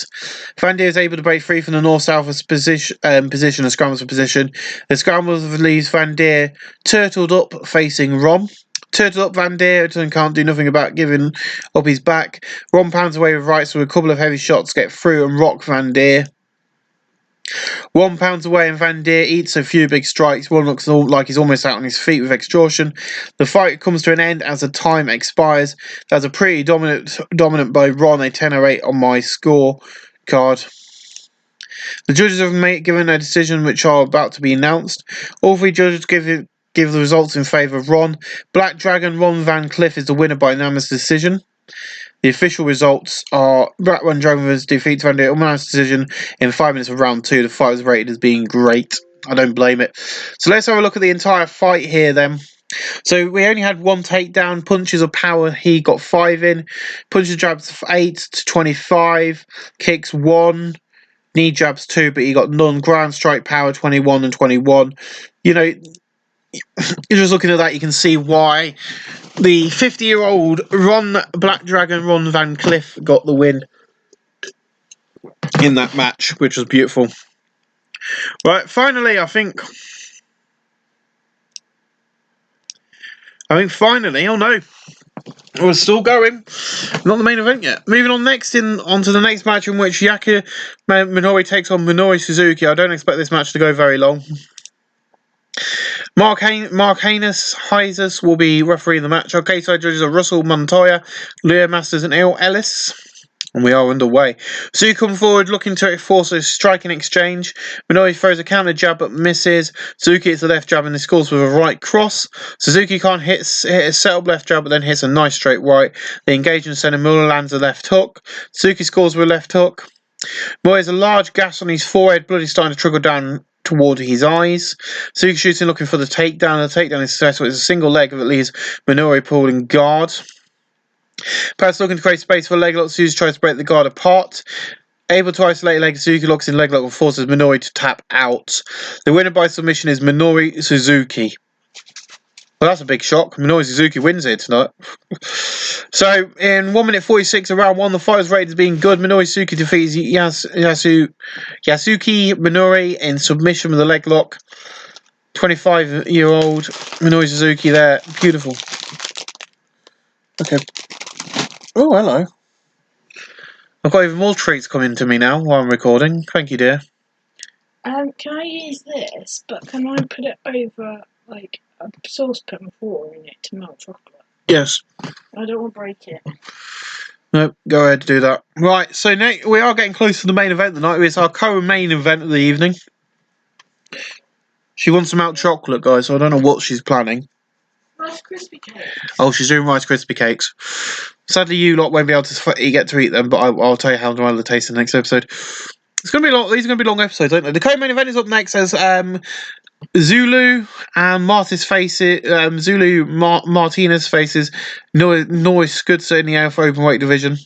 Van Deer is able to break free from the north-south position and scrambles for position. The scramble leaves Van Deer turtled up facing Ron. Turtled up Van Deer can't do nothing about giving up his back. Ron pounds away with rights with a couple of heavy shots get through and rock Van Deer. Ron pounds away and Van Deer eats a few big strikes. Ron looks like he's almost out on his feet with exhaustion. The fight comes to an end as the time expires. That's a pretty dominant by Ron, a 10-8 on my score card. The judges have given a decision which are about to be announced. All three judges give the results in favour of Ron. Black Dragon Ron Van Cliff is the winner by unanimous decision. The official results are Black Dragon defeats Van Deer unanimous decision in 5 minutes of round 2. The fight was rated as being great. I don't blame it. So let's have a look at the entire fight here then. So we only had one takedown. Punches of power, he got 5 in. Punches jabs 8 to 25. Kicks 1. Knee jabs 2, but he got none. Ground strike power 21 and 21. You know, you're just looking at that, you can see why the 50-year-old Black Dragon Ron Van Cliff got the win in that match, which was beautiful. Right, finally, I think finally, oh no, we're still going. Not the main event yet. Moving on onto the next match in which Minori takes on Minori Suzuki. I don't expect this match to go very long. Mark Haynes will be refereeing the match. Okay, side judges are Russell Montoya, Leo Masters and Il Ellis. And we are underway. Suzuki come forward looking to force a striking exchange. Minori throws a counter jab but misses. Suzuki hits the left jab and he scores with a right cross. Suzuki can't hit a set-up left jab but then hits a nice straight right. They engage in center. Miller lands a left hook. Suzuki scores with a left hook. Minori has a large gash on his forehead. Blood is starting to trickle down toward his eyes. Suzuki shooting looking for the takedown. The takedown is successful. It's a single leg that leaves Minori pulling guard. Pat's looking to create space for a leg lock. Suzuki tries to break the guard apart. Able to isolate leg, Suzuki locks in leg lock and forces Minori to tap out. The winner by submission is Minori Suzuki. Well, that's a big shock. Minori Suzuki wins it tonight. So, in 1 minute 46 of round 1, the fight was rated as being good. Minori Suzuki defeats Yasuki Minori in submission with a leg lock. 25-year-old Minori Suzuki there. Beautiful. Okay. Oh, hello. I've got even more treats coming to me now while I'm recording. Thank you, dear. Can I use this, but can I put it over, like, a saucepan with water in it to melt chocolate? Yes. I don't want to break it. No, go ahead to do that. Right, so we are getting close to the main event tonight. It's our co-main event of the evening. She wants to melt chocolate, guys, so I don't know what she's planning. Rice Krispie cakes. Oh, she's doing Rice Krispie cakes. Sadly, you lot won't be able to get to eat them, but I'll tell you how they taste in the next episode. It's going to be long. These are going to be long episodes, aren't they? The co-main event is up next as Zulu and Martinez Martinez faces Noni Scudser in the AFL Openweight division.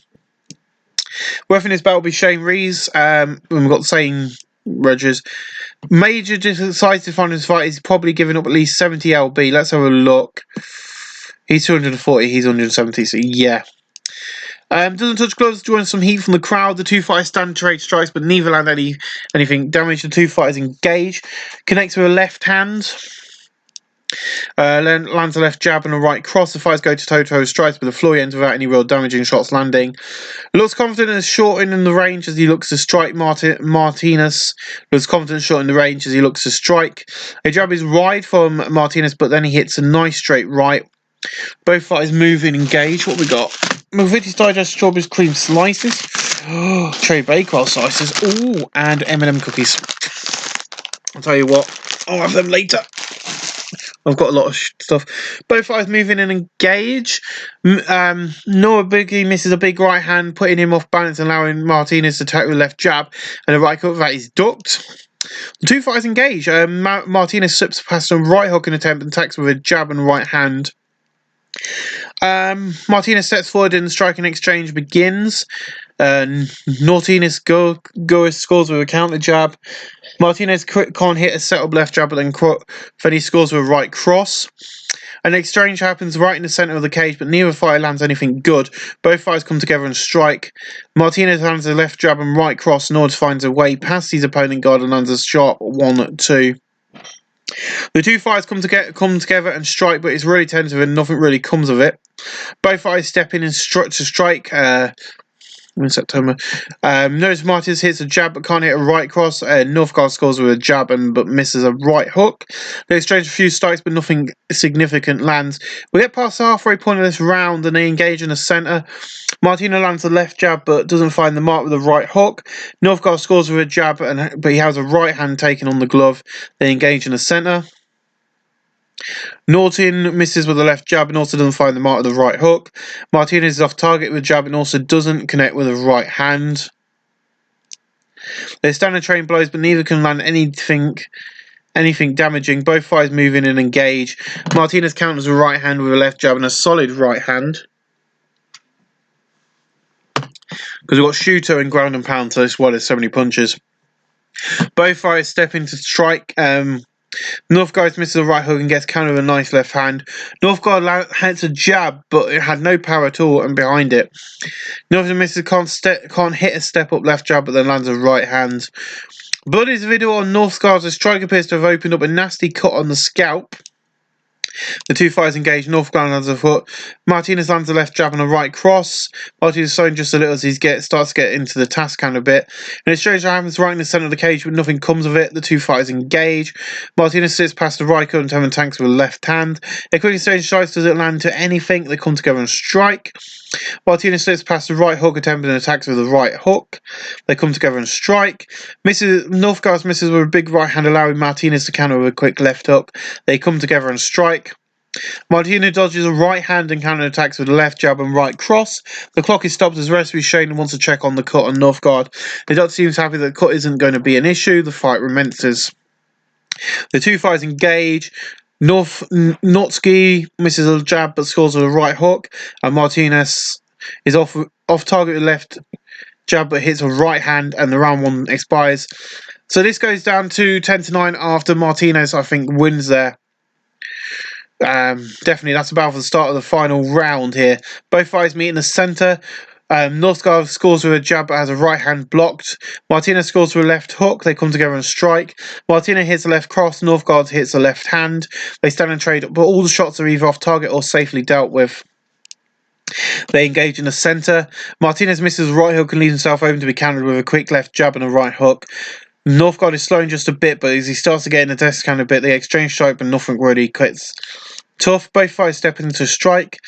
Working his belt will be Shane Rees. We've got the same Rogers. Major decisive find his fight is probably giving up at least 70 lb. Let's have a look. He's 240, he's 170, so yeah. Doesn't touch gloves, joins some heat from the crowd. The two fighters stand to trade strikes, but neither land anything damage. The two fighters engage. Connects with a left hand. Lands a left jab and a right cross. The fighters go to toe-to-toe strikes, but the Floyd ends without any real damaging shots landing. Looks confident and short in the range as he looks to strike Martinez. Looks confident short in the range as he looks to strike. A jab is wide from Martinez, but then he hits a nice straight right. Both fighters move in, engage. What we got? Mcafee's digest strawberries cream slices. Cherry bakewell slices. Ooh, and M&M cookies. I'll tell you what, I'll have them later. I've got a lot of stuff. Both fighters move in and engage. Noah Boogie misses a big right hand, putting him off balance, allowing Martinez to attack with a left jab and a right hook that is ducked. The two fighters engage. Martinez slips past a right hook in attempt and attacks with a jab and right hand. Martinez steps forward and the striking exchange begins. Martinez scores with a counter jab. Martinez can't hit a set-up left jab, but then he scores with a right cross. An exchange happens right in the centre of the cage, but neither fighter lands anything good. Both fighters come together and strike. Martinez lands a left jab and right cross in order to find a way past his opponent guard and lands a sharp 1-2. The two fighters come together and strike, but it's really tentative and nothing really comes of it. Both fighters step in and to strike. In September, notice Martinez hits a jab but can't hit a right cross. Northgard scores with a jab but misses a right hook. They exchange a few strikes but nothing significant lands. We get past the halfway point of this round and they engage in the centre. Martinez lands a left jab but doesn't find the mark with a right hook. Northgard scores with a jab but he has a right hand taken on the glove. They engage in the centre. Norton misses with a left jab and also doesn't find the mark with the right hook. Martinez is off target with a jab and also doesn't connect with a right hand. They stand and train blows, but neither can land anything damaging. Both fighters move in and engage. Martinez counters a right hand with a left jab and a solid right hand. Because we've got shooter and ground and pound, so that's why there's so many punches. Both fighters step into strike. Northgard misses a right hook and gets countered with a nice left hand. Northgard hits a jab, but it had no power at all and behind it. Northgard misses can't hit a step up left jab, but then lands a right hand. Bloodies video on Northgard's strike appears to have opened up a nasty cut on the scalp. The two fighters engage. Northgard lands a foot. Martinez lands a left jab and a right cross. Martinez is slowing just a little as he starts to get into the task count a bit. And it's strange that happens right in the centre of the cage, but nothing comes of it. The two fighters engage. Martinez sits past the right cut and tanks with a left hand. A quick exchange strikes doesn't land to anything. They come together and strike. Martinez slips past the right hook attempt and attacks with a right hook. They come together and strike. Northgard misses with a big right hand, allowing Martinez to counter with a quick left hook. They come together and strike. Martinez dodges a right hand and counter attacks with a left jab and right cross. The clock is stopped as referee Shane wants to check on the cut on Northgard. The judge seems happy that the cut isn't going to be an issue. The fight commences. The two fighters engage. Notsky misses a jab but scores with a right hook, and Martinez is off target with left jab but hits a right hand, and the round one expires. So this goes down to 10-9 after Martinez, I think, wins there. Definitely, that's about for the start of the final round here. Both fighters meet in the centre. Northgard scores with a jab but has a right hand blocked. Martinez scores with a left hook. They come together and strike. Martinez hits a left cross. Northgard hits a left hand. They stand and trade, but all the shots are either off target or safely dealt with. They engage in the centre. Martinez misses a right hook and leaves himself open to be countered with a quick left jab and a right hook. Northgard is slowing just a bit, but as he starts to get in the test count a bit, they exchange strike, but nothing really quits. Tough. Both fighters step into strike.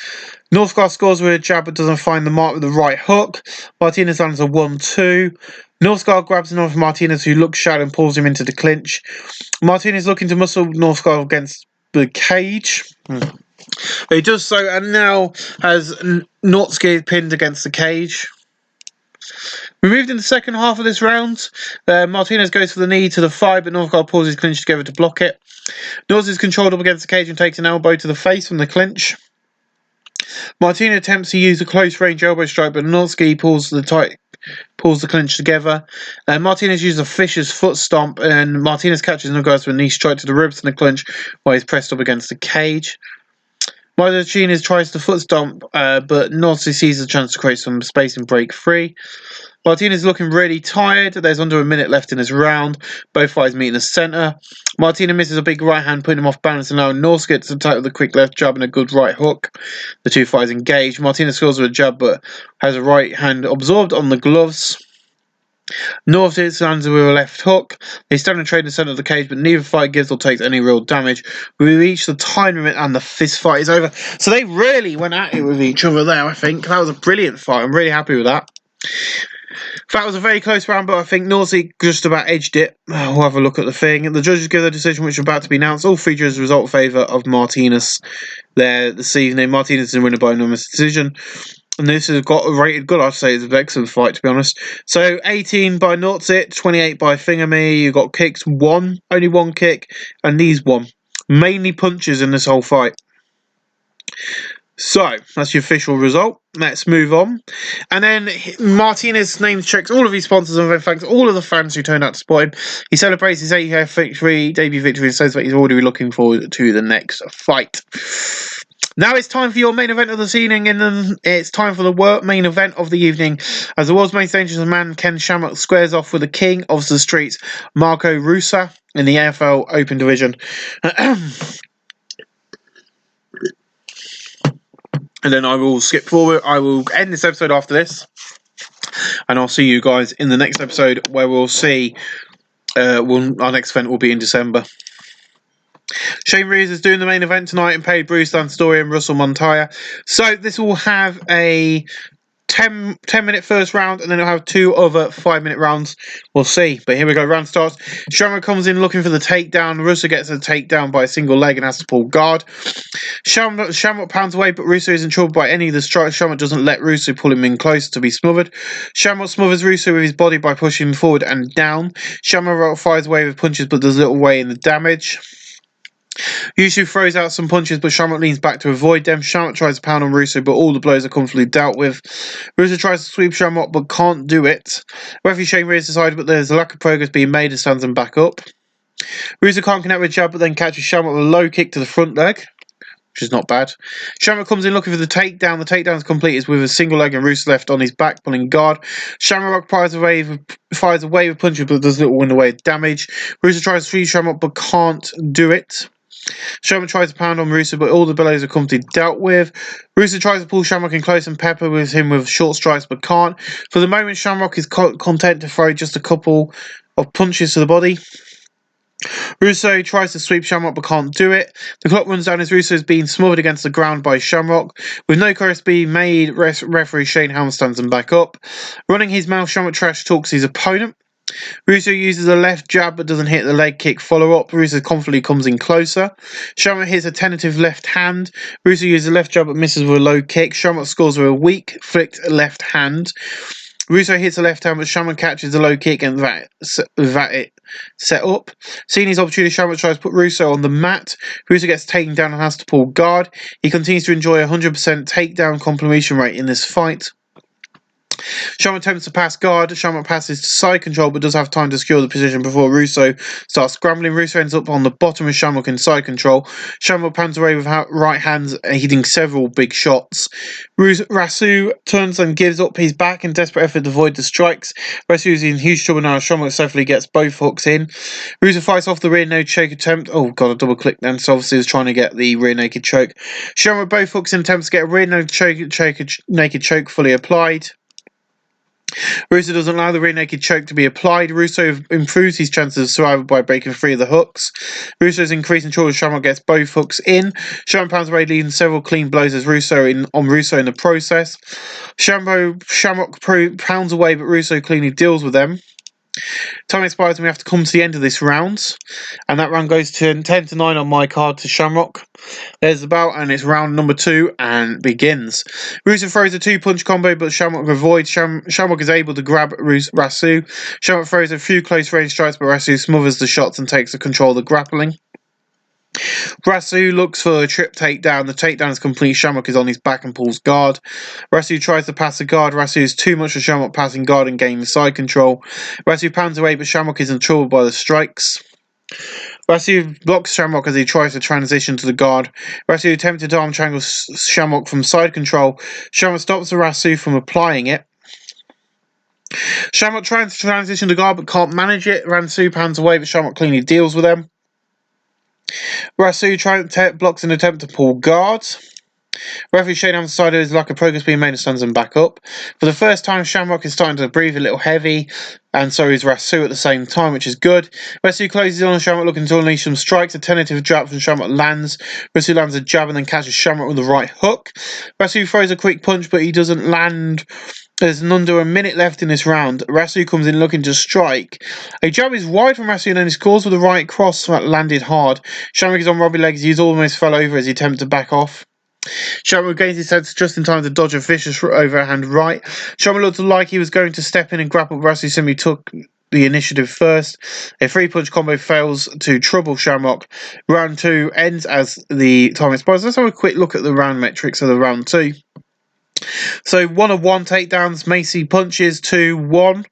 Northgard scores with a jab but doesn't find the mark with the right hook. Martinez lands a 1-2. Northgard grabs another from Martinez, who looks shattered and pulls him into the clinch. Martinez looking to muscle Northgard against the cage. He does so and now has Notsky pinned against the cage. We moved in the second half of this round. Martinez goes for the knee to the thigh, but Northgard pulls his clinch together to block it. North is controlled up against the cage and takes an elbow to the face from the clinch. Martinez attempts to use a close-range elbow strike, but Notsky pulls the clinch together. Martinez uses a fisher's foot stomp, and Martinez catches Northgard with a knee strike to the ribs in the clinch while he's pressed up against the cage. Martinez tries to foot stomp, but Noni sees the chance to create some space and break free. Martinez is looking really tired. There's under a minute left in his round. Both fighters meet in the centre. Martinez misses a big right hand, putting him off balance, and now Noni gets attacked with a quick left jab and a good right hook. The two fighters engage. Martinez scores with a jab, but has a right hand absorbed on the gloves. Noni lands with a left hook. They stand and trade in the centre of the cage, but neither fight gives or takes any real damage. We reach the time limit and the fist fight is over. So they really went at it with each other there, I think. That was a brilliant fight. I'm really happy with that. That was a very close round, but I think Noni just about edged it. We'll have a look at the thing. The judges give their decision, which is about to be announced. All three judges result in favour of Martinez there this evening. Martinez is the winner by unanimous decision. And this has got rated good, I'd say. It's an excellent fight, to be honest. So, 18 by Noni, 28 by Thingamy. You got kicks, only one kick, and knees one. Mainly punches in this whole fight. So, that's the official result. Let's move on. And then Martinez name checks all of his sponsors and then thanks all of the fans who turned out to support him. He celebrates his AFL victory, debut victory, and says that he's already looking forward to the next fight. Now it's time for your main event of the evening, and then it's time for the main event of the evening. As the world's most dangerous man, Ken Shamrock squares off with the king of the streets, Marco Russa, in the AFL Open Division. And then I will skip forward. I will end this episode after this. And I'll see you guys in the next episode where we'll see... our next event will be in December. Shane Reeves is doing the main event tonight and paid Bruce Lansdorian and Russell Montoya. So this will have a 10-minute first round, and then it'll have two other 5-minute rounds. We'll see. But here we go. Round starts. Shamrock comes in looking for the takedown. Russa gets a takedown by a single leg and has to pull guard. Shamrock pounds away, but Russa isn't troubled by any of the strikes. Shamrock doesn't let Russa pull him in close to be smothered. Shamrock smothers Russa with his body by pushing him forward and down. Shamrock fires away with punches, but does little way in the damage. Russa throws out some punches, but Shamrock leans back to avoid them. Shamrock tries to pound on Russa, but all the blows are comfortably dealt with. Russa tries to sweep Shamrock, but can't do it. Referee Shane Reeves decided, but there's a lack of progress being made and stands him back up. Russa can't connect with jab, but then catches Shamrock with a low kick to the front leg, which is not bad. Shamrock comes in looking for the takedown. The takedown is complete. It's with a single leg and Russa left on his back, pulling guard. Shamrock fires away with punches, but does little in the way of damage. Russa tries to free Shamrock, but can't do it. Shamrock tries to pound on Russa, but all the blows are comfortably dealt with. Russa tries to pull Shamrock in close and pepper with him with short strikes, but can't. For the moment, Shamrock is content to throw just a couple of punches to the body. Russa tries to sweep Shamrock, but can't do it. The clock runs down as Russa is being smothered against the ground by Shamrock. With no progress being made, referee Shane Helm stands him back up. Running his mouth, Shamrock trash talks his opponent. Russa uses a left jab but doesn't hit the leg kick follow-up. Russa confidently comes in closer. Shamrock hits a tentative left hand. Russa uses a left jab but misses with a low kick. Shamrock scores with a weak flicked left hand. Russa hits a left hand, but Shamrock catches a low kick and that it set up. Seeing his opportunity, Shamrock tries to put Russa on the mat. Russa gets taken down and has to pull guard. He continues to enjoy a 100% takedown completion rate in this fight. Shamrock attempts to pass guard. Shamrock passes to side control but does have time to secure the position before Russa starts scrambling. Russa ends up on the bottom of Shamrock in side control. Shamrock pans away with right hands, hitting several big shots. Rasu turns and gives up his back in desperate effort to avoid the strikes. Rasu is in huge trouble now. Shamrock safely gets both hooks in. Russa fights off the rear naked choke attempt. Oh god, I double clicked then, so obviously he was trying to get the rear naked choke. Shamrock both hooks in attempts to get a rear naked choke fully applied. Russa doesn't allow the rear naked choke to be applied. Russa improves his chances of survival by breaking free of the hooks. Russo's increasing trouble as Shamrock gets both hooks in. Shamrock pounds away, leading several clean blows as Russa in the process. Shamrock pounds away, but Russa cleanly deals with them. Time expires and we have to come to the end of this round. And that round goes to 10-9 on my card to Shamrock. There's the bell and it's round number 2 and begins. Russa throws a 2-punch combo but Shamrock avoids. Shamrock is able to grab Rasu. Shamrock throws a few close range strikes but Rasu smothers the shots and takes the control of the grappling. Rasu looks for a trip takedown. The takedown is complete. Shamrock is on his back and pulls guard. Rasu tries to pass the guard. Rasu is too much for Shamrock passing guard and gaining side control. Rasu pounds away, but Shamrock is in trouble by the strikes. Rasu blocks Shamrock as he tries to transition to the guard. Rasu attempted to arm triangle Shamrock from side control. Shamrock stops Rasu from applying it. Shamrock tries to transition to guard but can't manage it. Rasu pans away, but Shamrock cleanly deals with them. Rasu blocks an attempt to pull guard. Referee Shane decided his lack of progress being made and stands him back up. For the first time, Shamrock is starting to breathe a little heavy, and so is Rasu at the same time, which is good. Rasu closes on Shamrock, looking to unleash some strikes. A tentative jab from Shamrock lands. Rasu lands a jab and then catches Shamrock with the right hook. Rasu throws a quick punch, but he doesn't land. There's under a minute left in this round. Rasu comes in looking to strike. A jab is wide from Rasu and then he scores with the right cross that landed hard. Shamrock is on Robbie legs. He's almost fell over as he attempts to back off. Shamrock gains his sense just in time to dodge a vicious overhand right. Shamrock looked like he was going to step in and grapple. Rasu simply took the initiative first. A 3-punch combo fails to trouble Shamrock. Round 2 ends as the time expires. Let's have a quick look at the round metrics of the round 2. So 1 of 1 takedowns, Macy punches, 2-1.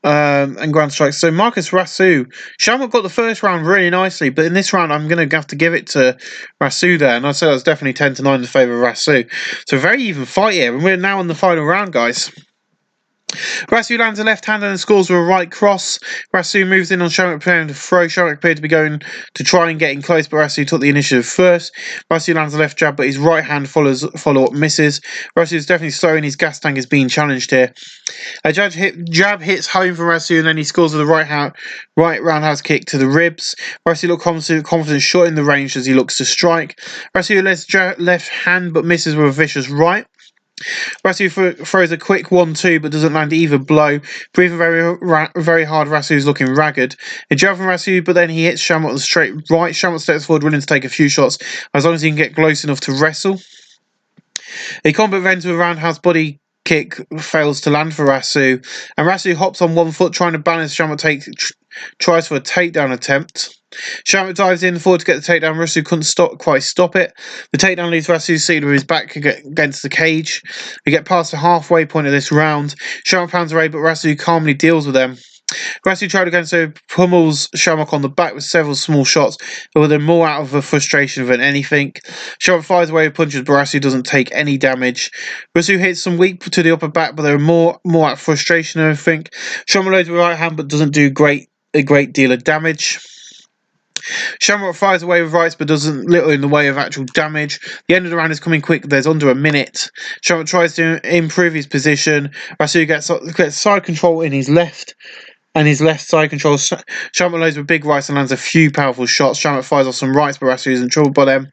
And ground strikes. So Marcus Rasu, Shamrock got the first round really nicely, but in this round I'm going to have to give it to Rasu there, and I'd say that's definitely 10-9 in favour of Rasu. So very even fight here, and we're now in the final round, guys. Rasu lands a left-hander and scores with a right cross. Rasu moves in on Shamrock, preparing to throw. Shamrock appeared to be going to try and get in close, but Rasu took the initiative first. Rasu lands a left jab, but his right hand follow-up misses. Rasu is definitely slow, and his gas tank is being challenged here. A jab hits home from Rasu, and then he scores with a right roundhouse kick to the ribs. Rasu looked confident, short in the range as he looks to strike. Rasu lets left hand, but misses with a vicious right. Rasu throws a quick 1-2 but doesn't land either blow. Breathing very hard, Rasu is looking ragged. A jab from Rasu, but then he hits Shamrock on the straight right. Shamrock steps forward, willing to take a few shots as long as he can get close enough to wrestle. A combat ends with a roundhouse body kick fails to land for Rasu, and Rasu hops on one foot trying to balance. Shamrock tries for a takedown attempt. Shamrock dives in forward to get the takedown. Rasu couldn't quite stop it. The takedown leaves Rasu seated with his back against the cage. We get past the halfway point of this round. Shamrock pounds away, but Rasu calmly deals with them. Gracie tried again, so pummels Shamrock on the back with several small shots, but they're more out of a frustration than anything. Shamrock fires away with punches, but Rasu doesn't take any damage. Rasu hits some weak to the upper back, but they're more out of frustration than anything. Shamrock loads with right hand, but doesn't do a great deal of damage. Shamrock fires away with rights, but does little in the way of actual damage. The end of the round is coming quick. There's under a minute. Shamrock tries to improve his position. Rasu gets side control in his left. And his left side controls. Shamrock loads with big rights and lands a few powerful shots. Shamrock fires off some rights, but Rasu isn't troubled by them.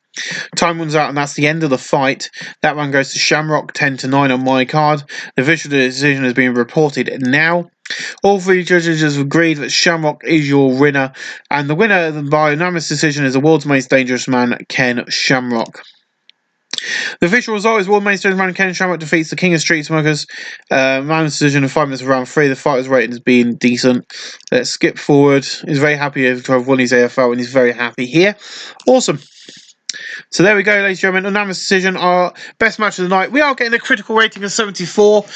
Time runs out, and that's the end of the fight. That one goes to Shamrock, 10-9 on my card. The official decision has been reported now. All 3 judges have agreed that Shamrock is your winner, and the winner by unanimous decision is the world's most dangerous man, Ken Shamrock. The official result is world most dangerous man Ken Shamrock defeats the King of Street Smokers. Unanimous decision in 5 minutes of round 3. The fighter's rating has been decent. Let's skip forward. He's very happy to have won his AFL, and he's very happy here. Awesome. So there we go, ladies and gentlemen. Unanimous decision, our best match of the night. We are getting a critical rating of 74.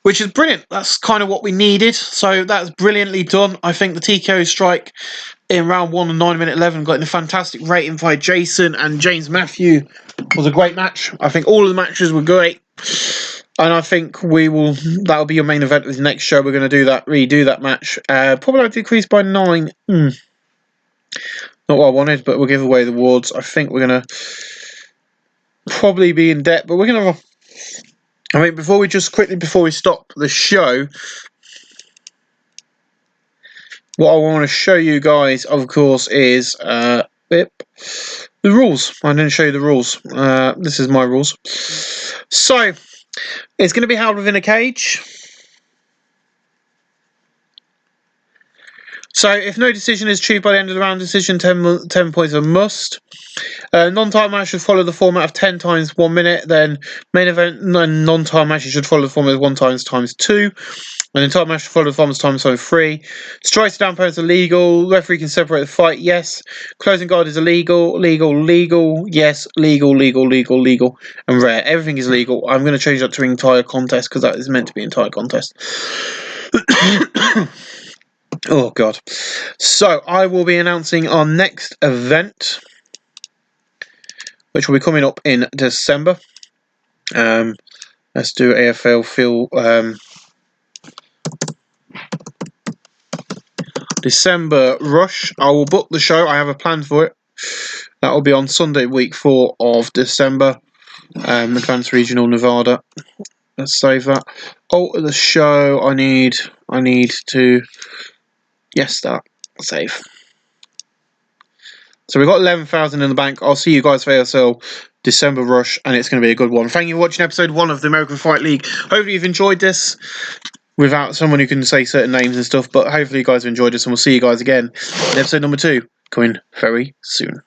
Which is brilliant. That's kind of what we needed. So that's brilliantly done. I think the TKO strike in round 1 and 9-minute 11 got in a fantastic rating by Jason and James Matthew. Was a great match. I think all of the matches were great. And I think that'll be your main event of the next show. We're going to redo that match. Probably decreased by 9. Not what I wanted, but we'll give away the awards. I think we're going to probably be in debt, but we're going to before we stop the show, what I want to show you guys, of course, is the rules. I didn't show you the rules. This is my rules. So, it's going to be held within a cage. So, if no decision is achieved by the end of the round, decision 10 points are a must. Non-title match should follow the format of 10 times 1 minute. Then main event and non-title matches should follow the format of 1 times 2. And then title match should follow the format of times 3. Strikes to down opponents are legal. Referee can separate the fight. Yes. Closing guard is illegal. Legal. Yes. Legal. And rare. Everything is legal. I'm going to change that to entire contest because that is meant to be entire contest. Oh God. So I will be announcing our next event, which will be coming up in December. Let's do AFL December Rush. I will book the show. I have a plan for it. That will be on Sunday, week 4 of December. Advanced Regional Nevada. Let's save that. Alter the show. I need to. Yes, start. Save. So we've got 11,000 in the bank. I'll see you guys for ASL December Rush, and it's going to be a good one. Thank you for watching episode 1 of the American Fight League. Hopefully you've enjoyed this without someone who can say certain names and stuff, but hopefully you guys have enjoyed this, and we'll see you guys again in episode number 2, coming very soon.